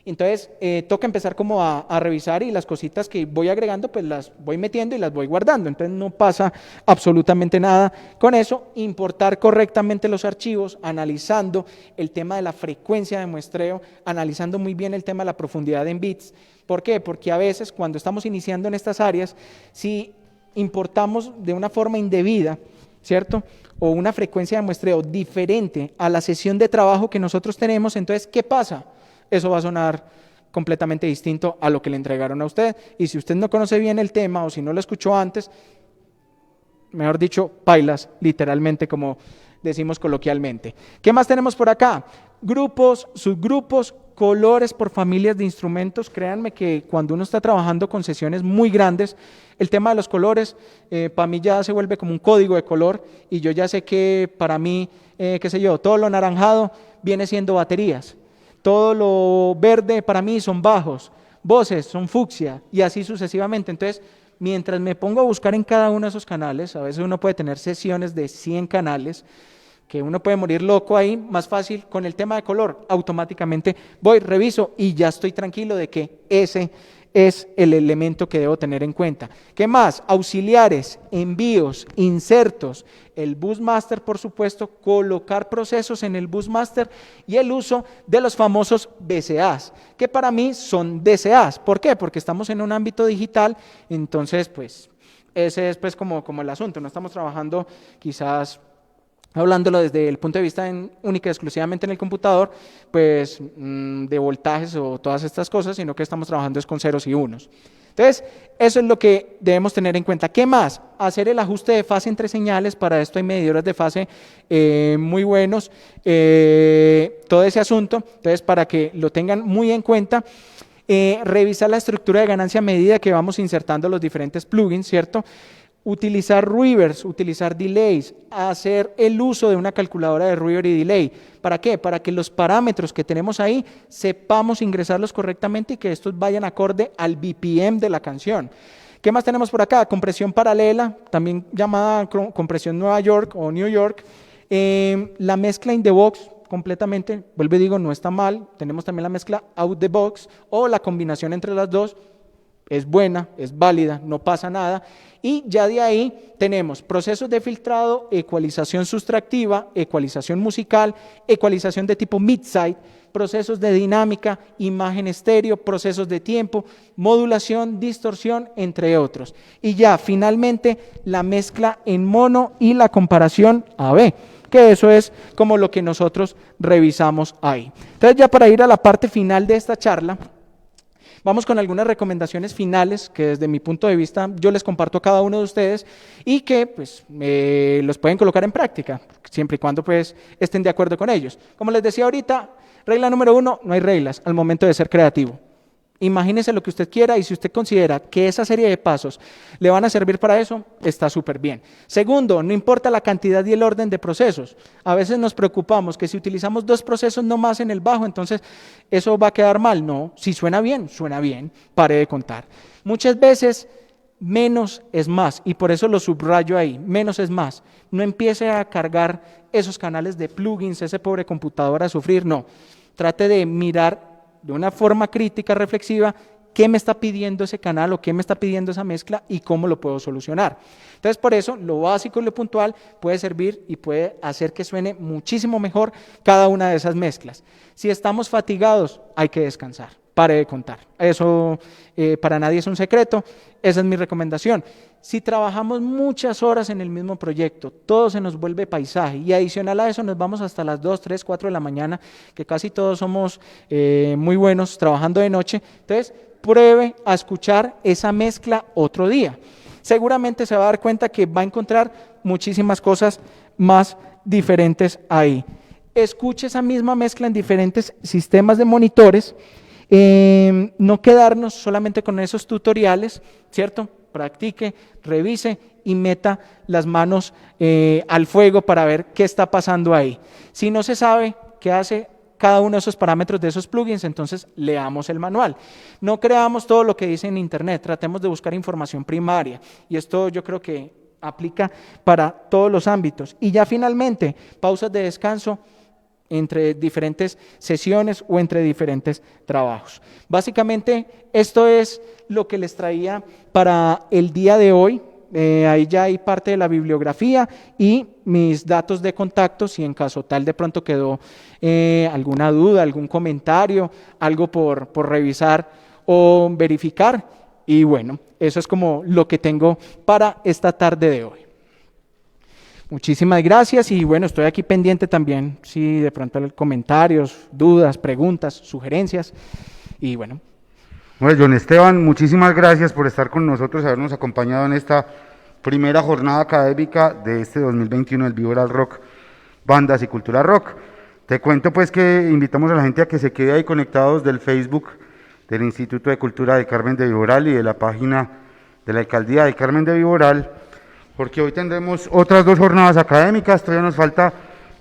Entonces, toca empezar como a revisar y las cositas que voy agregando, pues las voy metiendo y las voy guardando. Entonces, no pasa absolutamente nada con eso. Importar correctamente los archivos, analizando el tema de la frecuencia de muestreo, analizando muy bien el tema de la profundidad en bits. ¿Por qué? Porque a veces cuando estamos iniciando en estas áreas, si importamos de una forma indebida, ¿cierto? O una frecuencia de muestreo diferente a la sesión de trabajo que nosotros tenemos, entonces, ¿qué pasa? Eso va a sonar completamente distinto a lo que le entregaron a usted. Y si usted no conoce bien el tema o si no lo escuchó antes, mejor dicho, pailas, literalmente, como decimos coloquialmente. ¿Qué más tenemos por acá? Grupos, subgrupos, colores por familias de instrumentos. Créanme que cuando uno está trabajando con sesiones muy grandes, el tema de los colores, para mí ya se vuelve como un código de color y yo ya sé que para mí, qué sé yo, todo lo naranjado viene siendo baterías. Todo lo verde para mí son bajos, voces son fucsia y así sucesivamente. Entonces, mientras me pongo a buscar en cada uno de esos canales, a veces uno puede tener sesiones de 100 canales, que uno puede morir loco ahí, más fácil con el tema de color, automáticamente voy, reviso y ya estoy tranquilo de que ese es el elemento que debo tener en cuenta. ¿Qué más? Auxiliares, envíos, insertos, el Busmaster, por supuesto, colocar procesos en el Busmaster y el uso de los famosos BCAs, que para mí son DCAs. ¿Por qué? Porque estamos en un ámbito digital, entonces, pues, ese es pues como el asunto. No estamos trabajando quizás hablándolo desde el punto de vista única y exclusivamente en el computador, pues de voltajes o todas estas cosas, sino que estamos trabajando es con ceros y unos. Entonces, eso es lo que debemos tener en cuenta. ¿Qué más? Hacer el ajuste de fase entre señales. Para esto hay medidores de fase muy buenos. Todo ese asunto, entonces, para que lo tengan muy en cuenta. Revisar la estructura de ganancia a medida que vamos insertando los diferentes plugins, ¿cierto? Utilizar reverbs, utilizar delays, hacer el uso de una calculadora de reverb y delay. ¿Para qué? Para que los parámetros que tenemos ahí sepamos ingresarlos correctamente y que estos vayan acorde al BPM de la canción. ¿Qué más tenemos por acá? Compresión paralela, también llamada compresión Nueva York o New York. La mezcla in the box, completamente, vuelvo y digo, no está mal. Tenemos también la mezcla out the box o la combinación entre las dos. Es buena, es válida, no pasa nada. Y ya de ahí tenemos procesos de filtrado, ecualización sustractiva, ecualización musical, ecualización de tipo mid-side, procesos de dinámica, imagen estéreo, procesos de tiempo, modulación, distorsión, entre otros. Y ya finalmente la mezcla en mono y la comparación A/B, que eso es como lo que nosotros revisamos ahí. Entonces, ya para ir a la parte final de esta charla, vamos con algunas recomendaciones finales que desde mi punto de vista yo les comparto a cada uno de ustedes y que pues los pueden colocar en práctica, siempre y cuando pues estén de acuerdo con ellos. Como les decía ahorita, regla número 1, no hay reglas al momento de ser creativo. Imagínese lo que usted quiera y si usted considera que esa serie de pasos le van a servir para eso, está súper bien. Segundo, no importa la cantidad y el orden de procesos. A veces nos preocupamos que si utilizamos 2 procesos no más en el bajo, entonces eso va a quedar mal. No, si suena bien, pare de contar. Muchas veces menos es más y por eso lo subrayo ahí, menos es más. No empiece a cargar esos canales de plugins, ese pobre computador a sufrir, no. Trate de mirar de una forma crítica, reflexiva, qué me está pidiendo ese canal o qué me está pidiendo esa mezcla y cómo lo puedo solucionar. Entonces, por eso, lo básico y lo puntual puede servir y puede hacer que suene muchísimo mejor cada una de esas mezclas. Si estamos fatigados, hay que descansar. Pare de contar. Eso para nadie es un secreto. Esa es mi recomendación. Si trabajamos muchas horas en el mismo proyecto, todo se nos vuelve paisaje y adicional a eso nos vamos hasta las 2, 3, 4 de la mañana, que casi todos somos muy buenos trabajando de noche. Entonces, pruebe a escuchar esa mezcla otro día. Seguramente se va a dar cuenta que va a encontrar muchísimas cosas más diferentes ahí. Escuche esa misma mezcla en diferentes sistemas de monitores. No quedarnos solamente con esos tutoriales, ¿cierto? Practique, revise y meta las manos al fuego para ver qué está pasando ahí. Si no se sabe qué hace cada uno de esos parámetros de esos plugins, entonces leamos el manual. No creamos todo lo que dice en internet, tratemos de buscar información primaria y esto yo creo que aplica para todos los ámbitos. Y ya finalmente, pausas de descanso, entre diferentes sesiones o entre diferentes trabajos. Básicamente, esto es lo que les traía para el día de hoy. Ahí ya hay parte de la bibliografía y mis datos de contacto, si en caso tal de pronto quedó alguna duda, algún comentario, algo por revisar o verificar. Y bueno, eso es como lo que tengo para esta tarde de hoy. Muchísimas gracias y bueno, estoy aquí pendiente también, si de pronto hay comentarios, dudas, preguntas, sugerencias y bueno. Bueno, John Esteban, muchísimas gracias por estar con nosotros, habernos acompañado en esta primera jornada académica de este 2021 del Viboral Rock, Bandas y Cultura Rock. Te cuento pues que invitamos a la gente a que se quede ahí conectados del Facebook del Instituto de Cultura del Carmen de Viboral y de la página de la Alcaldía del Carmen de Viboral, porque hoy tendremos otras 2 jornadas académicas. Todavía nos falta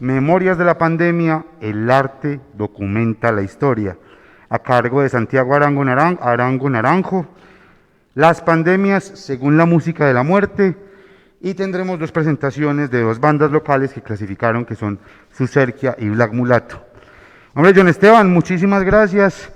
Memorias de la Pandemia, el arte documenta la historia, a cargo de Santiago Arango Naranjo, las pandemias según la música de la muerte, y tendremos 2 presentaciones de 2 bandas locales que clasificaron, que son Sucerquia y Black Mulato. Hombre, John Esteban, muchísimas gracias.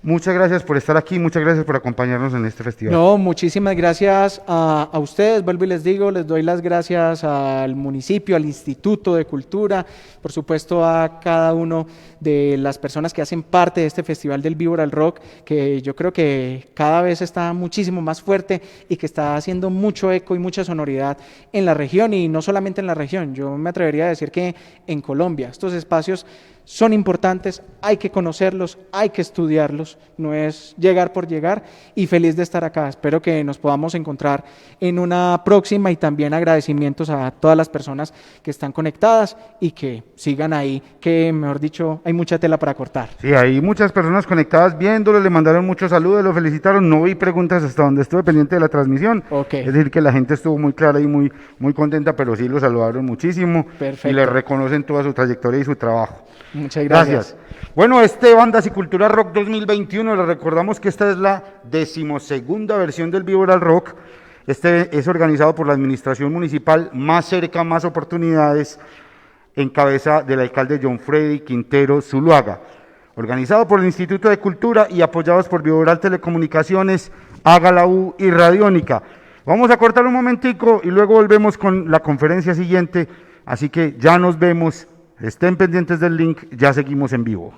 Muchas gracias por estar aquí, muchas gracias por acompañarnos en este festival. No, muchísimas gracias a ustedes, vuelvo y les digo, les doy las gracias al municipio, al Instituto de Cultura, por supuesto a cada uno de las personas que hacen parte de este Festival del Viboral Rock, que yo creo que cada vez está muchísimo más fuerte y que está haciendo mucho eco y mucha sonoridad en la región, y no solamente en la región, yo me atrevería a decir que en Colombia. Estos espacios son importantes, hay que conocerlos, hay que estudiarlos, no es llegar por llegar, y feliz de estar acá. Espero que nos podamos encontrar en una próxima, y también agradecimientos a todas las personas que están conectadas y que sigan ahí, que mejor dicho, hay mucha tela para cortar. Sí, hay muchas personas conectadas viéndolo, le mandaron muchos saludos, lo felicitaron, no vi preguntas hasta donde estuve pendiente de la transmisión. Okay. Es decir, que la gente estuvo muy clara y muy contenta, pero sí lo saludaron muchísimo. Perfecto. Y le reconocen toda su trayectoria y su trabajo. Muchas gracias. Bueno, Bandas y Cultura Rock 2021, les recordamos que esta es la 12ª versión del Viboral Rock. Este es organizado por la administración municipal, Más Cerca, Más Oportunidades, en cabeza del alcalde John Freddy Quintero Zuluaga. Organizado por el Instituto de Cultura y apoyados por Viboral Telecomunicaciones, Haga la U y Radiónica. Vamos a cortar un momentico y luego volvemos con la conferencia siguiente, así que ya nos vemos. Estén pendientes del link, ya seguimos en vivo.